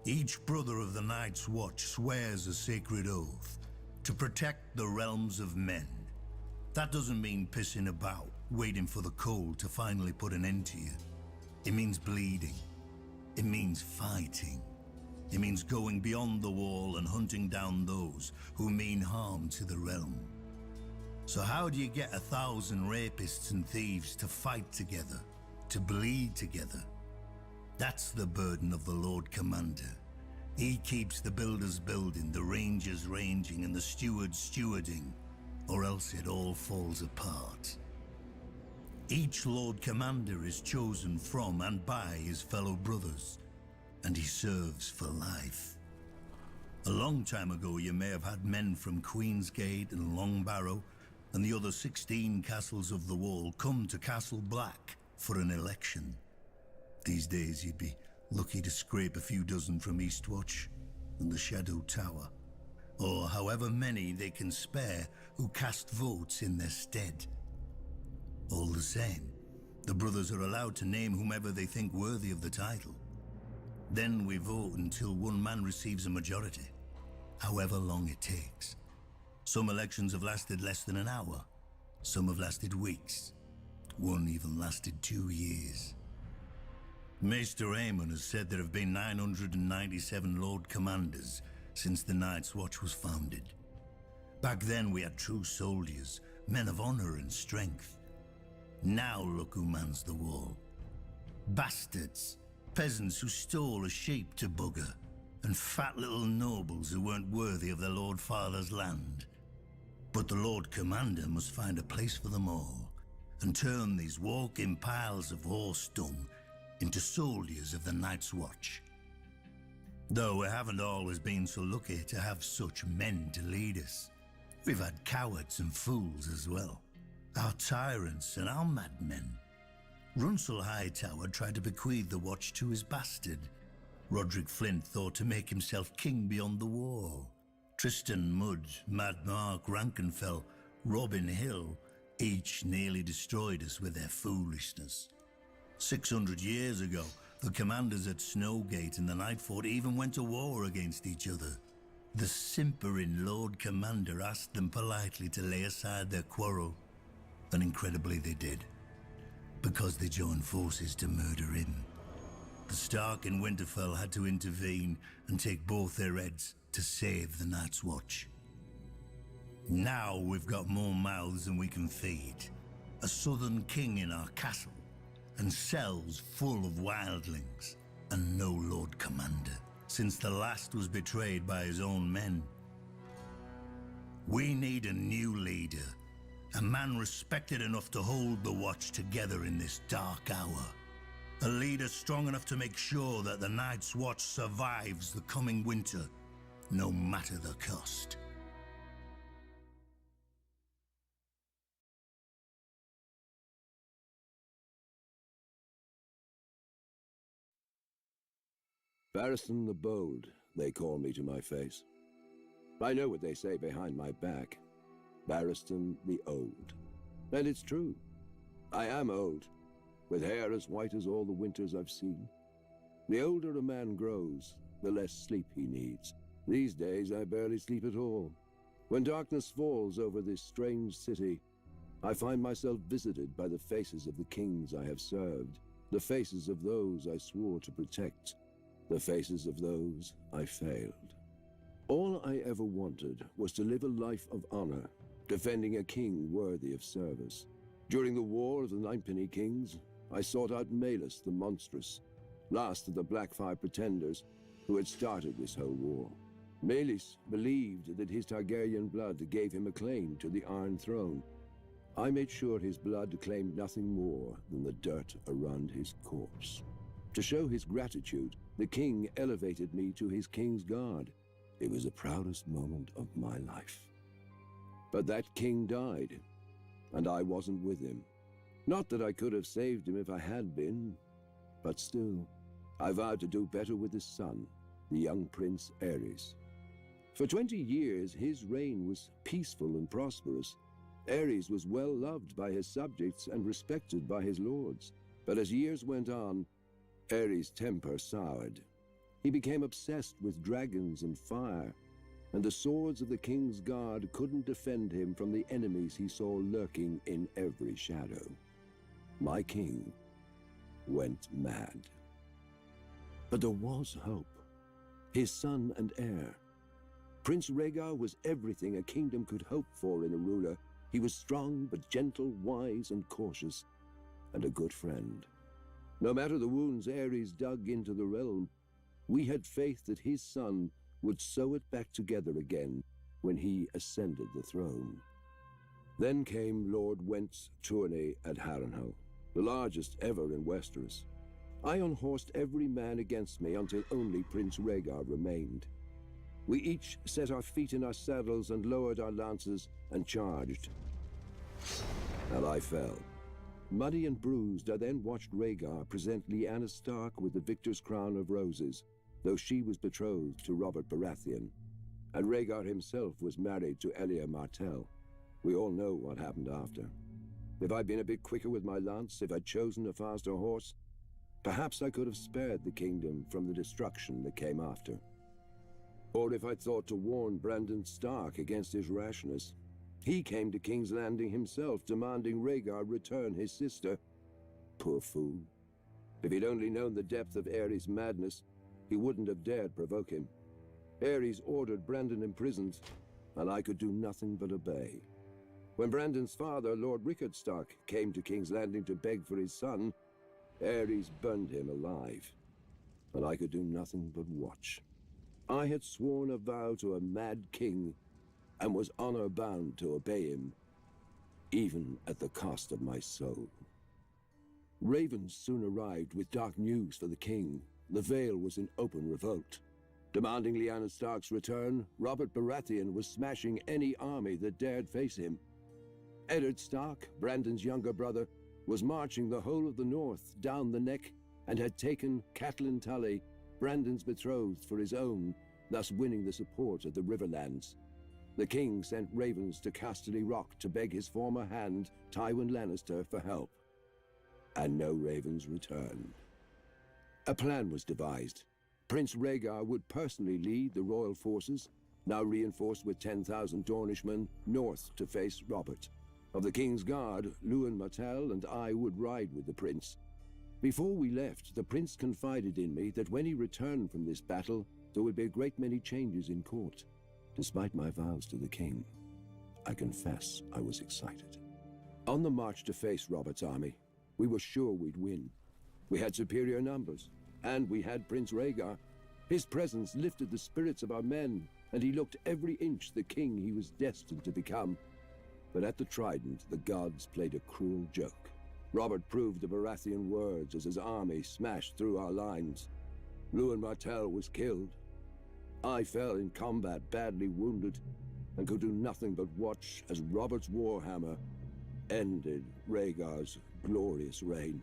C: Each brother of the Night's Watch swears a sacred oath to protect the realms of men. That doesn't mean pissing about, waiting for the cold to finally put an end to you. It means bleeding. It means fighting. It means going beyond the wall and hunting down those who mean harm to the realm. So how do you get 1,000 rapists and thieves to fight together, to bleed together?
K: That's the burden of the Lord Commander. He keeps the builders building, the rangers ranging, and the stewards stewarding, or else it all falls apart. Each Lord Commander is chosen from and by his fellow brothers, and he serves for life. A long time ago, you may have had men from Queen's Gate and Long Barrow and the other 16 castles of the Wall come to Castle Black for an election. These days, you'd be lucky to scrape a few dozen from Eastwatch and the Shadow Tower, or however many they can spare who cast votes in their stead. All the same, the brothers are allowed to name whomever they think worthy of the title. Then we vote until one man receives a majority, however long it takes. Some elections have lasted less than an hour. Some have lasted weeks. One even lasted 2 years. Maester Aemon has said there have been 997 Lord Commanders since the Night's Watch was founded. Back then we had true soldiers, men of honor and strength. Now look who mans the wall. Bastards, peasants who stole a sheep to bugger, and fat little nobles who weren't worthy of their Lord Father's land. But the Lord Commander must find a place for them all, and turn these walking piles of horse dung into soldiers of the Night's Watch. Though we haven't always been so lucky to have such men to lead us. We've had cowards and fools as well. Our tyrants and our madmen. Runsel Hightower tried to bequeath the watch to his bastard. Roderick Flint thought to make himself king beyond the wall. Tristan Mudd, Mad Mark Rankenfell, Robin Hill, each nearly destroyed us with their foolishness. 600 years ago, the commanders at Snowgate and the Nightfort even went to war against each other. The simpering Lord Commander asked them politely to lay aside their quarrel, and incredibly they did, because they joined forces to murder him. The Stark in Winterfell had to intervene and take both their heads to save the Night's Watch. Now we've got more mouths than we can feed, a southern king in our castle, and cells full of wildlings, and no Lord Commander, since the last was betrayed by his own men. We need a new leader, a man respected enough to hold the Watch together in this dark hour. A leader strong enough to make sure that the Night's Watch survives the coming winter, no matter the cost.
L: Barristan the Bold, they call me to my face. I know what they say behind my back. Barristan the Old. And it's true. I am old, with hair as white as all the winters I've seen. The older a man grows, the less sleep he needs. These days I barely sleep at all. When darkness falls over this strange city, I find myself visited by the faces of the kings I have served, the faces of those I swore to protect, the faces of those I failed. All I ever wanted was to live a life of honor, defending a king worthy of service. During the War of the Ninepenny Kings, I sought out Malus the Monstrous, last of the Blackfire pretenders who had started this whole war. Malus believed that his Targaryen blood gave him a claim to the Iron Throne. I made sure his blood claimed nothing more than the dirt around his corpse. To show his gratitude, the king elevated me to his king's guard. It was the proudest moment of my life. But that king died, and I wasn't with him. Not that I could have saved him if I had been, but still, I vowed to do better with his son, the young Prince Aerys. For 20 years, his reign was peaceful and prosperous. Aerys was well loved by his subjects and respected by his lords. But as years went on, Aerys' temper soured. He became obsessed with dragons and fire, and the swords of the King's Guard couldn't defend him from the enemies he saw lurking in every shadow. My king went mad. But there was hope. His son and heir. Prince Rhaegar was everything a kingdom could hope for in a ruler. He was strong but gentle, wise and cautious, and a good friend. No matter the wounds Ares dug into the realm, we had faith that his son would sew it back together again when he ascended the throne. Then came Lord Went's tourney at Harrenhal, the largest ever in Westeros. I unhorsed every man against me until only Prince Rhaegar remained. We each set our feet in our saddles and lowered our lances and charged. And I fell. Muddy and bruised, I then watched Rhaegar present Lyanna Stark with the victor's crown of roses, though she was betrothed to Robert Baratheon, and Rhaegar himself was married to Elia Martell. We all know what happened after. If I'd been a bit quicker with my lance, if I'd chosen a faster horse, perhaps I could have spared the kingdom from the destruction that came after. Or if I'd thought to warn Brandon Stark against his rashness. He came to King's Landing himself, demanding Rhaegar return his sister. Poor fool. If he'd only known the depth of Aerys' madness, he wouldn't have dared provoke him. Aerys ordered Brandon imprisoned, and I could do nothing but obey. When Brandon's father, Lord Rickard Stark, came to King's Landing to beg for his son, Aerys burned him alive, and I could do nothing but watch. I had sworn a vow to a mad king, and was honor-bound to obey him, even at the cost of my soul. Ravens soon arrived with dark news for the king. The Vale was in open revolt. Demanding Lyanna Stark's return, Robert Baratheon was smashing any army that dared face him. Eddard Stark, Brandon's younger brother, was marching the whole of the north down the neck and had taken Catelyn Tully, Brandon's betrothed, for his own, thus winning the support of the Riverlands. The king sent ravens to Casterly Rock to beg his former hand, Tywin Lannister, for help. And no ravens returned. A plan was devised. Prince Rhaegar would personally lead the royal forces, now reinforced with 10,000 Dornishmen, north to face Robert. Of the King's Guard, Lewin Martell and I would ride with the prince. Before we left, the prince confided in me that when he returned from this battle, there would be a great many changes in court. Despite my vows to the king, I confess I was excited. On the march to face Robert's army, we were sure we'd win. We had superior numbers, and we had Prince Rhaegar. His presence lifted the spirits of our men, and he looked every inch the king he was destined to become. But at the Trident, the gods played a cruel joke. Robert proved the Baratheon words as his army smashed through our lines. Lewin Martell was killed. I fell in combat, badly wounded, and could do nothing but watch as Robert's warhammer ended Rhaegar's glorious reign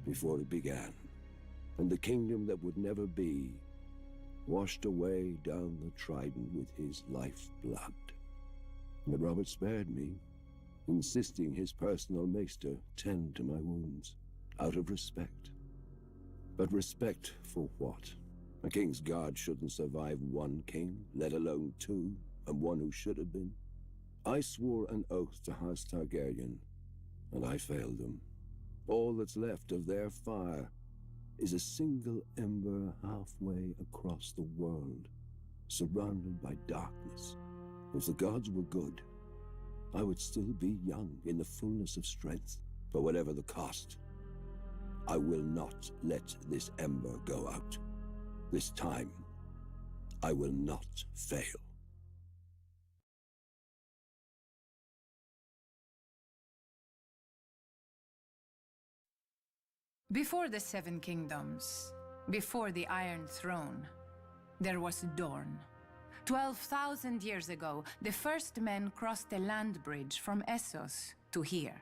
L: before it began, and the kingdom that would never be washed away down the Trident with his lifeblood. But Robert spared me, insisting his personal maester tend to my wounds, out of respect. But respect for what? A king's guard shouldn't survive one king, let alone two, and one who should have been. I swore an oath to House Targaryen, and I failed them. All that's left of their fire is a single ember halfway across the world, surrounded by darkness. If the gods were good, I would still be young in the fullness of strength. But whatever the cost, I will not let this ember go out. This time, I will not fail.
M: Before the Seven Kingdoms, before the Iron Throne, there was Dorne. 12,000 years ago, the first men crossed the land bridge from Essos to here.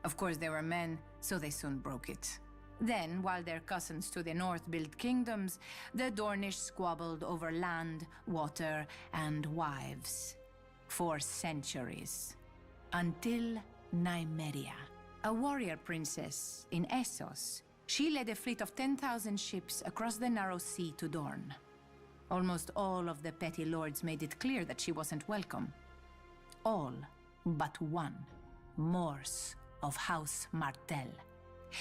M: Of course, they were men, so they soon broke it. Then, while their cousins to the north built kingdoms, the Dornish squabbled over land, water, and wives. For centuries. Until Nymeria, a warrior princess in Essos. She led a fleet of 10,000 ships across the narrow sea to Dorne. Almost all of the petty lords made it clear that she wasn't welcome. All but one, Morse of House Martell.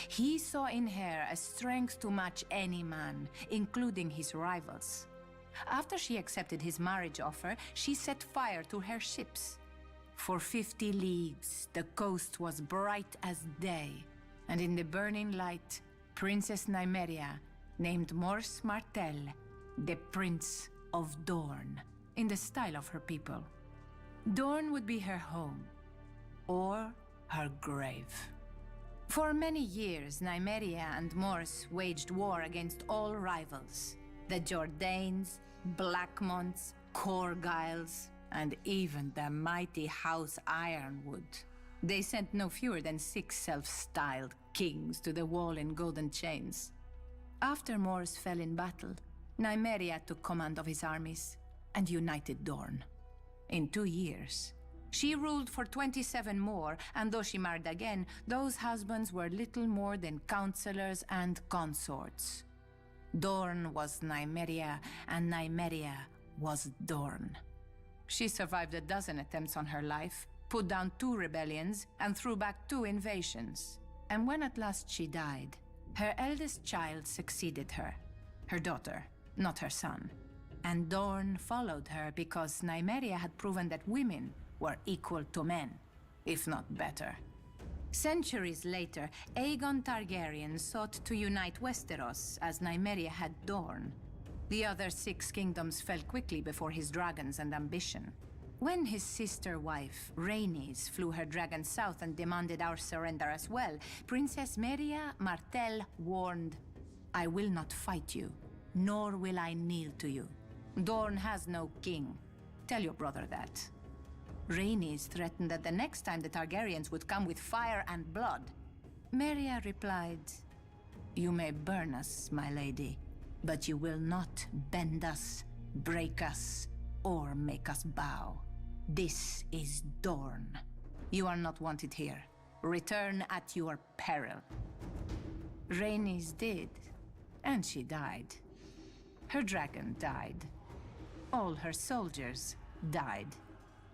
M: He saw in her a strength to match any man, including his rivals. After she accepted his marriage offer, she set fire to her ships. For 50 leagues, the coast was bright as day, and in the burning light, Princess Nymeria named Mors Martell the Prince of Dorne, in the style of her people. Dorne would be her home, or her grave. For many years, Nymeria and Mors waged war against all rivals. The Jordanes, Blackmonts, Corgyles, and even the mighty House Ironwood. They sent no fewer than 6 self-styled kings to the wall in golden chains. After Mors fell in battle, Nymeria took command of his armies and united Dorne. In 2 years, she ruled for 27 more, and though she married again, those husbands were little more than counselors and consorts. Dorne was Nymeria, and Nymeria was Dorne. She survived a dozen attempts on her life, put down 2 rebellions, and threw back 2 invasions. And when at last she died, her eldest child succeeded her, her daughter, not her son. And Dorne followed her because Nymeria had proven that women were equal to men, if not better. Centuries later, Aegon Targaryen sought to unite Westeros as Nymeria had Dorne. The other 6 kingdoms fell quickly before his dragons and ambition. When his sister wife, Rhaenys, flew her dragon south and demanded our surrender as well, Princess Meria Martell warned, "I will not fight you, nor will I kneel to you. Dorne has no king. Tell your brother that." Rhaenys threatened that the next time the Targaryens would come with fire and blood. Meria replied, "You may burn us, my lady, but you will not bend us, break us, or make us bow. This is Dorne. You are not wanted here. Return at your peril." Rhaenys did, and she died. Her dragon died. All her soldiers died.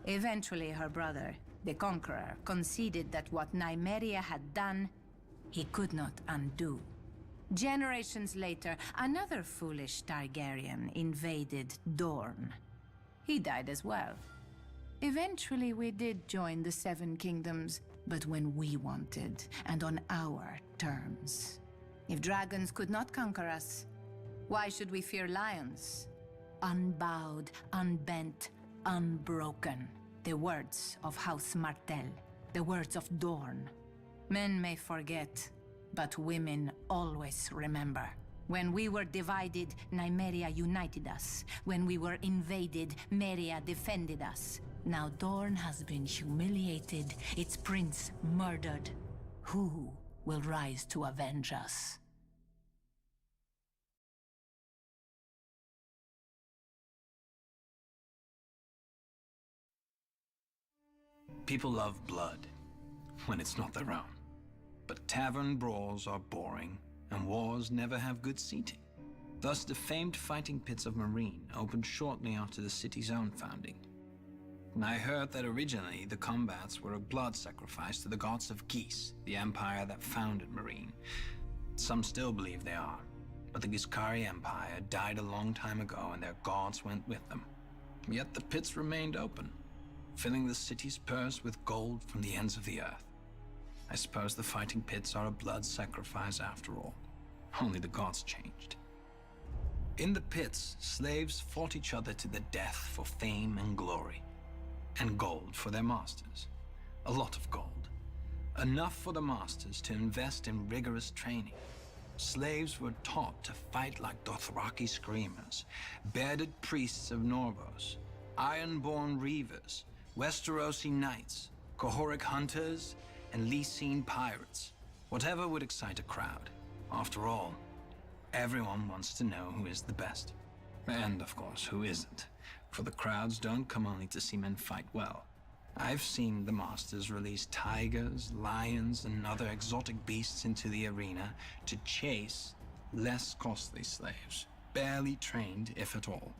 M: Eventually, her brother, the Conqueror, conceded that what Nymeria had done, he could not undo. Generations later, another foolish Targaryen invaded Dorne. He died as well. Eventually, we did join the 7 kingdoms, but when we wanted, and on our terms. If dragons could not conquer us, why should we fear lions? Unbowed, unbent, unbroken. The words of House Martell, the words of Dorne. Men may forget, but women always remember. When we were divided, Nymeria united us. When we were invaded, Meria defended us. Now Dorne has been humiliated, its prince murdered. Who will rise to avenge us?
I: People love blood, when it's not their own. But tavern brawls are boring, and wars never have good seating. Thus, the famed fighting pits of Meereen opened shortly after the city's own founding. And I heard that originally the combats were a blood sacrifice to the gods of Geese, the empire that founded Meereen. Some still believe they are, but the Giscari Empire died a long time ago and their gods went with them. Yet the pits remained open, filling the city's purse with gold from the ends of the earth. I suppose the fighting pits are a blood sacrifice after all. Only the gods changed. In the pits, slaves fought each other to the death for fame and glory. And gold for their masters. A lot of gold. Enough for the masters to invest in rigorous training. Slaves were taught to fight like Dothraki screamers, bearded priests of Norvos, iron-born reavers, Westerosi knights, Cohoric hunters, and Lysene pirates. Whatever would excite a crowd. After all, everyone wants to know who is the best. And, of course, who isn't. For the crowds don't come only to see men fight well. I've seen the masters release tigers, lions, and other exotic beasts into the arena to chase less costly slaves, barely trained, if at all.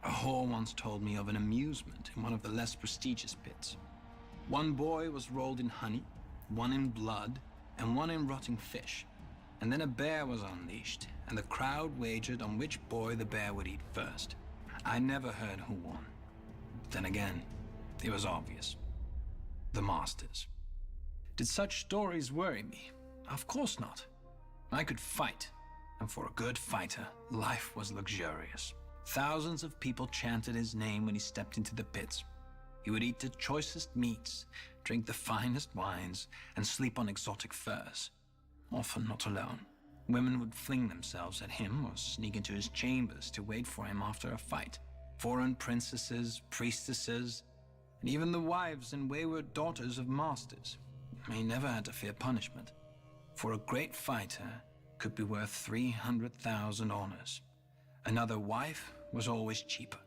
I: A whore once told me of an amusement in one of the less prestigious pits. One boy was rolled in honey, one in blood, and one in rotting fish. And then a bear was unleashed, and the crowd wagered on which boy the bear would eat first. I never heard who won. Then again, it was obvious. The masters. Did such stories worry me? Of course not.
N: I could fight, and for a good fighter, life was luxurious. Thousands of people chanted his name when he stepped into the pits. He would eat the choicest meats, drink the finest wines, and sleep on exotic furs. Often not alone. Women would fling themselves at him or sneak into his chambers to wait for him after a fight. Foreign princesses, priestesses, and even the wives and wayward daughters of masters. He never had to fear punishment. For a great fighter could be worth 300,000 honors. Another wife was always cheaper.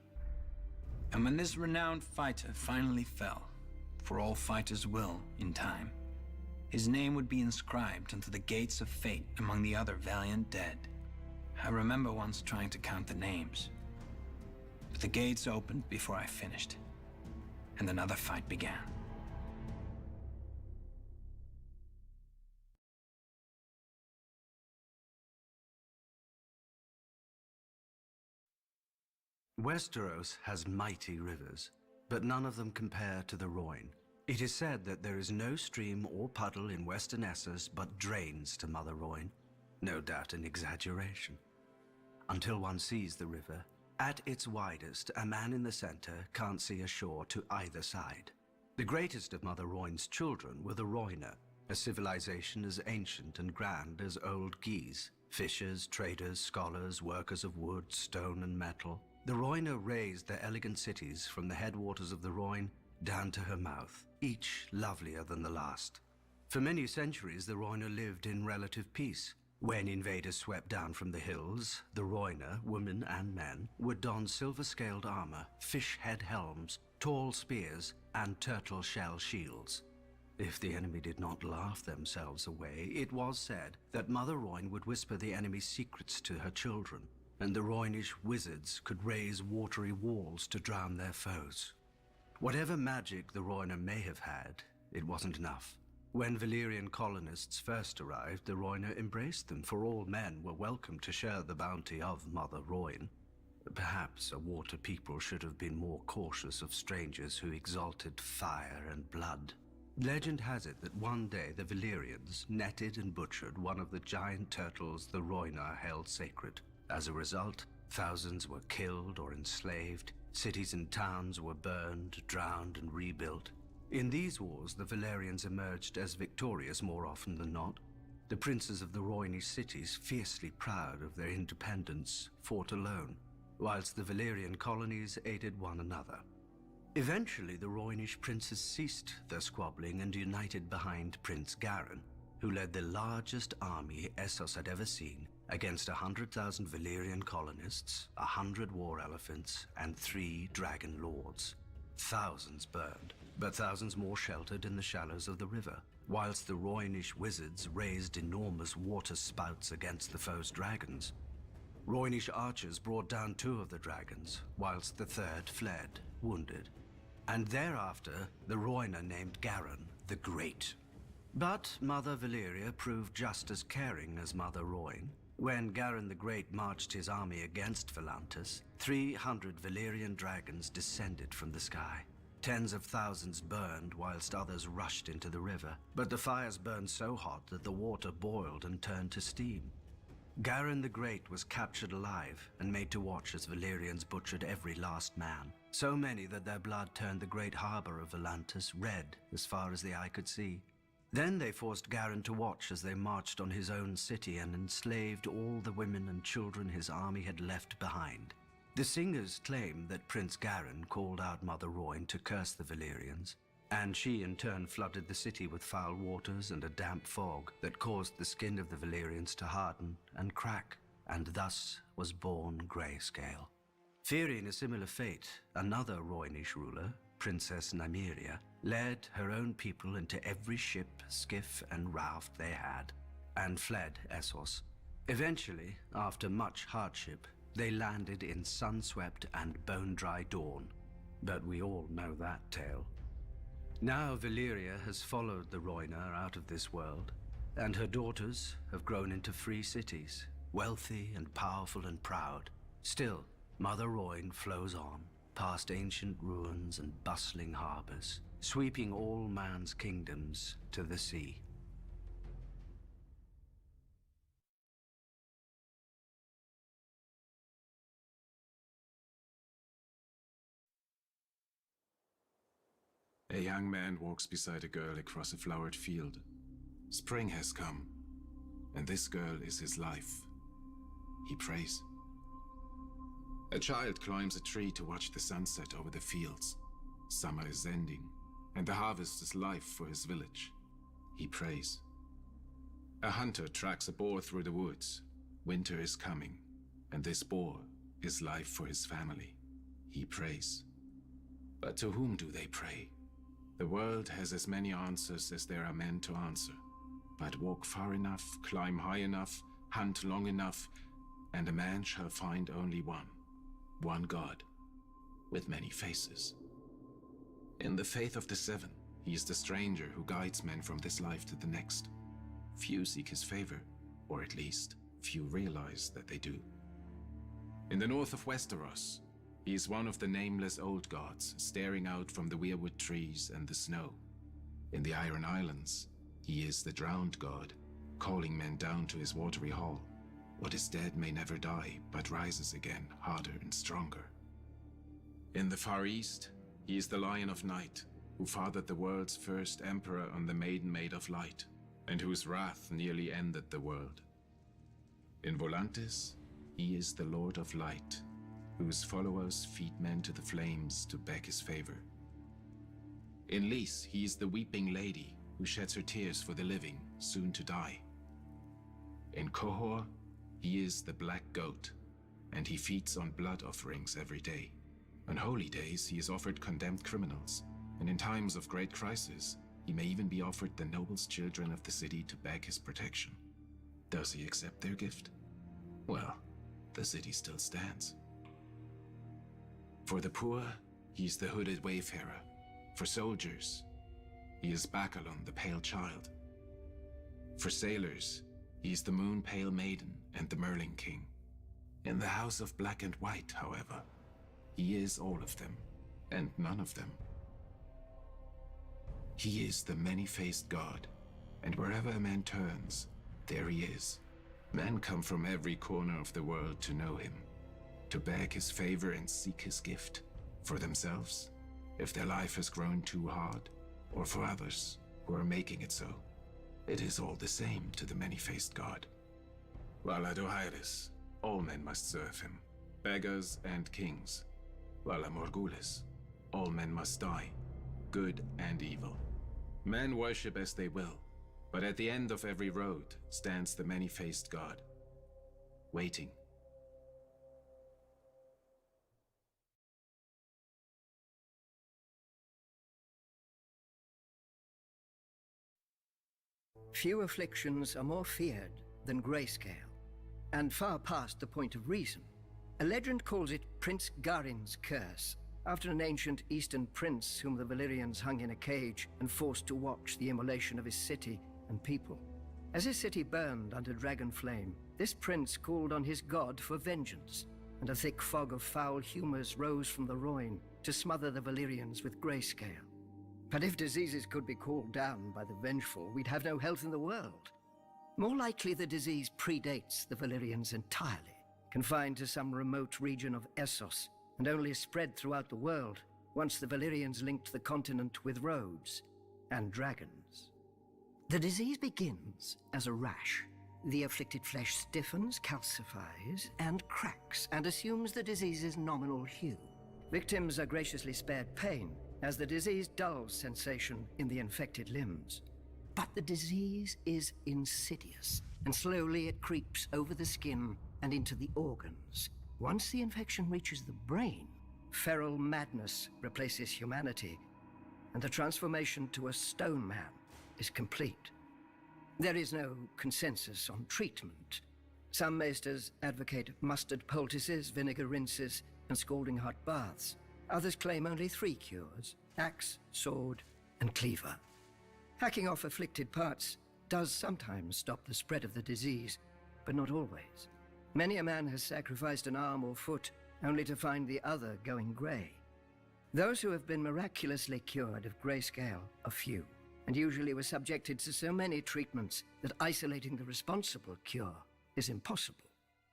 N: And when this renowned fighter finally fell, for all fighters will in time, his name would be inscribed into the gates of fate among the other valiant dead. I remember once trying to count the names, but the gates opened before I finished, and another fight began.
H: Westeros has mighty rivers, but none of them compare to the Rhoyne. It is said that there is no stream or puddle in western Essos but drains to Mother Rhoyne. No doubt an exaggeration. Until one sees the river, at its widest, a man in the center can't see a shore to either side. The greatest of Mother Rhoyne's children were the Rhoyne, a civilization as ancient and grand as old Guise. Fishers, traders, scholars, workers of wood, stone and metal. The Rhoyne raised their elegant cities from the headwaters of the Rhoyne down to her mouth, each lovelier than the last. For many centuries, the Rhoyne lived in relative peace. When invaders swept down from the hills, the Rhoyne, women and men, would don silver-scaled armor, fish-head helms, tall spears, and turtle-shell shields. If the enemy did not laugh themselves away, it was said that Mother Rhoyne would whisper the enemy's secrets to her children, and the Rhoynish wizards could raise watery walls to drown their foes. Whatever magic the Rhoyne may have had, it wasn't enough. When Valyrian colonists first arrived, the Rhoyne embraced them, for all men were welcome to share the bounty of Mother Rhoyne. Perhaps a water people should have been more cautious of strangers who exalted fire and blood. Legend has it that one day the Valyrians netted and butchered one of the giant turtles the Rhoyne held sacred. As a result, thousands were killed or enslaved. Cities and towns were burned, drowned, and rebuilt. In these wars, the Valyrians emerged as victorious more often than not. The princes of the Rhoynish cities, fiercely proud of their independence, fought alone, whilst the Valyrian colonies aided one another. Eventually, the Rhoynish princes ceased their squabbling and united behind Prince Garin, who led the largest army Essos had ever seen, against 100,000 Valyrian colonists, 100 war elephants, and 3 dragon lords. Thousands burned, but thousands more sheltered in the shallows of the river, whilst the Rhoynish wizards raised enormous water spouts against the foe's dragons. Rhoynish archers brought down 2 of the dragons, whilst the 3rd fled, wounded. And thereafter, the Rhoyne named Garin the Great. But Mother Valyria proved just as caring as Mother Rhoyne. When Garin the Great marched his army against Volantis, 300 Valyrian dragons descended from the sky. Tens of thousands burned whilst others rushed into the river, but the fires burned so hot that the water boiled and turned to steam. Garin the Great was captured alive and made to watch as Valyrians butchered every last man, so many that their blood turned the great harbor of Volantis red as far as the eye could see. Then they forced Garin to watch as they marched on his own city and enslaved all the women and children his army had left behind. The singers claim that Prince Garin called out Mother Rhoyne to curse the Valyrians, and she in turn flooded the city with foul waters and a damp fog that caused the skin of the Valyrians to harden and crack, and thus was born Greyscale. Fearing a similar fate, another Rhoynish ruler, Princess Nymeria, led her own people into every ship, skiff, and raft they had, and fled Essos. Eventually, after much hardship, they landed in sun-swept and bone-dry Dorne. But we all know that tale. Now Valyria has followed the Rhoyne out of this world, and her daughters have grown into free cities, wealthy and powerful and proud. Still, Mother Rhoyne flows on, past ancient ruins and bustling harbors, sweeping all man's kingdoms to the sea.
O: A young man walks beside a girl across a flowered field. Spring has come, and this girl is his life. He prays. A child climbs a tree to watch the sunset over the fields. Summer is ending, and the harvest is life for his village. He prays. A hunter tracks a boar through the woods. Winter is coming, and this boar is life for his family. He prays. But to whom do they pray? The world has as many answers as there are men to answer. But walk far enough, climb high enough, hunt long enough, and a man shall find only one God, with many faces. In the faith of the Seven, he is the stranger who guides men from this life to the next. Few seek his favor, or at least, few realize that they do. In the north of Westeros, he is one of the nameless old gods, staring out from the weirwood trees and the snow. In the Iron Islands, he is the drowned god, calling men down to his watery hall. What is dead may never die, but rises again, harder and stronger. In the Far East, he is the Lion of Night, who fathered the world's first emperor on the Maiden Maid of Light, and whose wrath nearly ended the world. In Volantis, he is the Lord of Light, whose followers feed men to the flames to beg his favor. In Lys, he is the Weeping Lady, who sheds her tears for the living, soon to die. In Qohor, he is the Black Goat, and he feeds on blood offerings every day. On holy days, he is offered condemned criminals, and in times of great crisis, he may even be offered the noblest children of the city to beg his protection. Does he accept their gift? Well, the city still stands. For the poor, he is the hooded wayfarer. For soldiers, he is Bacalon, the Pale Child. For sailors, he is the Moon Pale Maiden and the Merling King. In the House of Black and White, however, he is all of them, and none of them. He is the many-faced god, and wherever a man turns, there he is. Men come from every corner of the world to know him, to beg his favor and seek his gift, for themselves, if their life has grown too hard, or for others who are making it so. It is all the same to the many-faced god. Vala Dohaeris, all men must serve him, beggars and kings. Vala Morgulis, all men must die, good and evil. Men worship as they will, but at the end of every road stands the many-faced god, waiting.
F: Few afflictions are more feared than Greyscale, and far past the point of reason. A legend calls it Prince Garin's curse, after an ancient eastern prince whom the Valyrians hung in a cage and forced to watch the immolation of his city and people. As his city burned under dragon flame, this prince called on his god for vengeance, and a thick fog of foul humors rose from the Rhoyne to smother the Valyrians with Greyscale. But if diseases could be called down by the vengeful, we'd have no health in the world. More likely the disease predates the Valyrians entirely, confined to some remote region of Essos, and only spread throughout the world once the Valyrians linked the continent with roads and dragons. The disease begins as a rash. The afflicted flesh stiffens, calcifies, and cracks, and assumes the disease's nominal hue. Victims are graciously spared pain, as the disease dulls sensation in the infected limbs. But the disease is insidious, and slowly it creeps over the skin and into the organs. Once the infection reaches the brain, feral madness replaces humanity, and the transformation to a stone man is complete. There is no consensus on treatment. Some maesters advocate mustard poultices, vinegar rinses, and scalding hot baths. Others claim only 3 cures: axe, sword, and cleaver. Hacking off afflicted parts does sometimes stop the spread of the disease, but not always. Many a man has sacrificed an arm or foot only to find the other going grey. Those who have been miraculously cured of Greyscale are few, and usually were subjected to so many treatments that isolating the responsible cure is impossible.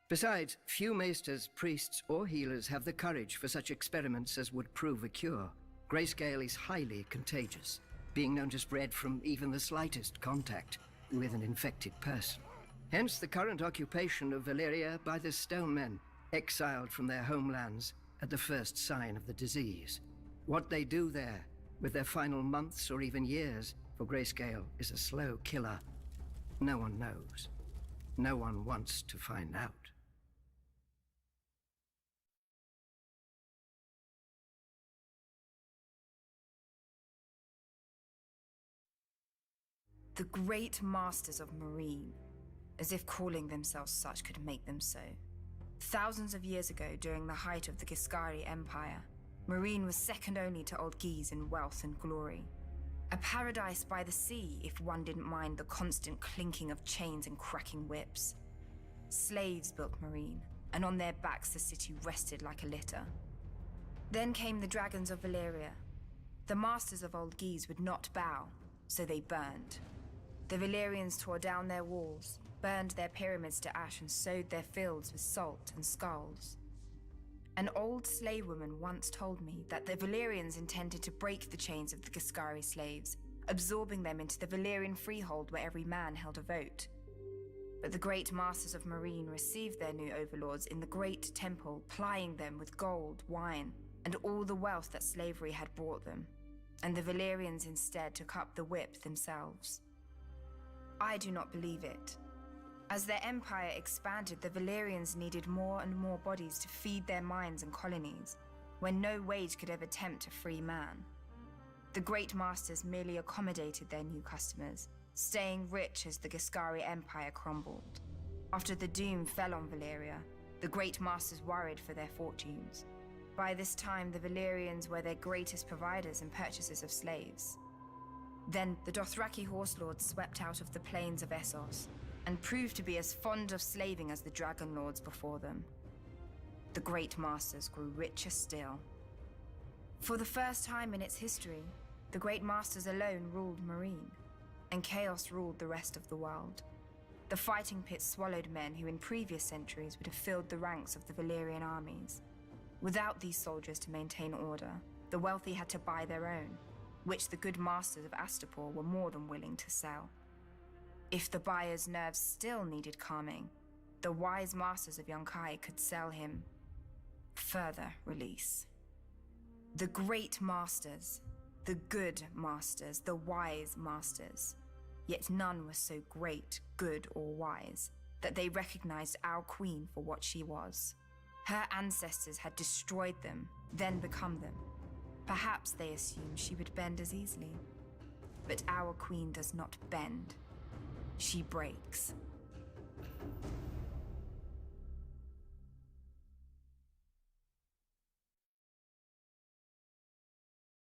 F: Besides, few maesters, priests, or healers have the courage for such experiments as would prove a cure.
P: Greyscale is highly contagious, being known to spread from even the slightest contact with an infected person. Hence the current occupation of Ellaria by the Stone Men, exiled from their homelands at the first sign of the disease. What they do there, with their final months or even years, for Greyscale is a slow killer. No one knows. No one wants to find out.
Q: The Great Masters of Meereen, as if calling themselves such could make them so. Thousands of years ago, during the height of the Giscari Empire, Meereen was second only to Old Guise in wealth and glory. A paradise by the sea, if one didn't mind the constant clinking of chains and cracking whips. Slaves built Meereen, and on their backs the city rested like a litter. Then came the dragons of Ellaria. The masters of Old Guise would not bow, so they burned. The Valyrians tore down their walls, burned their pyramids to ash, and sowed their fields with salt and skulls. An old slave woman once told me that the Valyrians intended to break the chains of the Giscari slaves, absorbing them into the Valyrian freehold where every man held a vote. But the great masters of Meereen received their new overlords in the great temple, plying them with gold, wine, and all the wealth that slavery had brought them. And the Valyrians instead took up the whip themselves. I do not believe it. As their empire expanded, the Valyrians needed more and more bodies to feed their mines and colonies, when no wage could ever tempt a free man. The Great Masters merely accommodated their new customers, staying rich as the Giscari Empire crumbled. After the doom fell on Valyria, the Great Masters worried for their fortunes. By this time, the Valyrians were their greatest providers and purchasers of slaves. Then the Dothraki horse lords swept out of the plains of Essos, and proved to be as fond of slaving as the dragon lords before them. The Great Masters grew richer still. For the first time in its history, the Great Masters alone ruled Meereen, and chaos ruled the rest of the world. The fighting pits swallowed men who in previous centuries would have filled the ranks of the Valyrian armies. Without these soldiers to maintain order, the wealthy had to buy their own, which the good masters of Astapor were more than willing to sell. If the buyer's nerves still needed calming, the wise masters of Yunkai could sell him further release. The great masters, the good masters, the wise masters. Yet none was so great, good, or wise that they recognized our queen for what she was. Her ancestors had destroyed them, then become them. Perhaps they assumed she would bend as easily. But our queen does not bend. She breaks.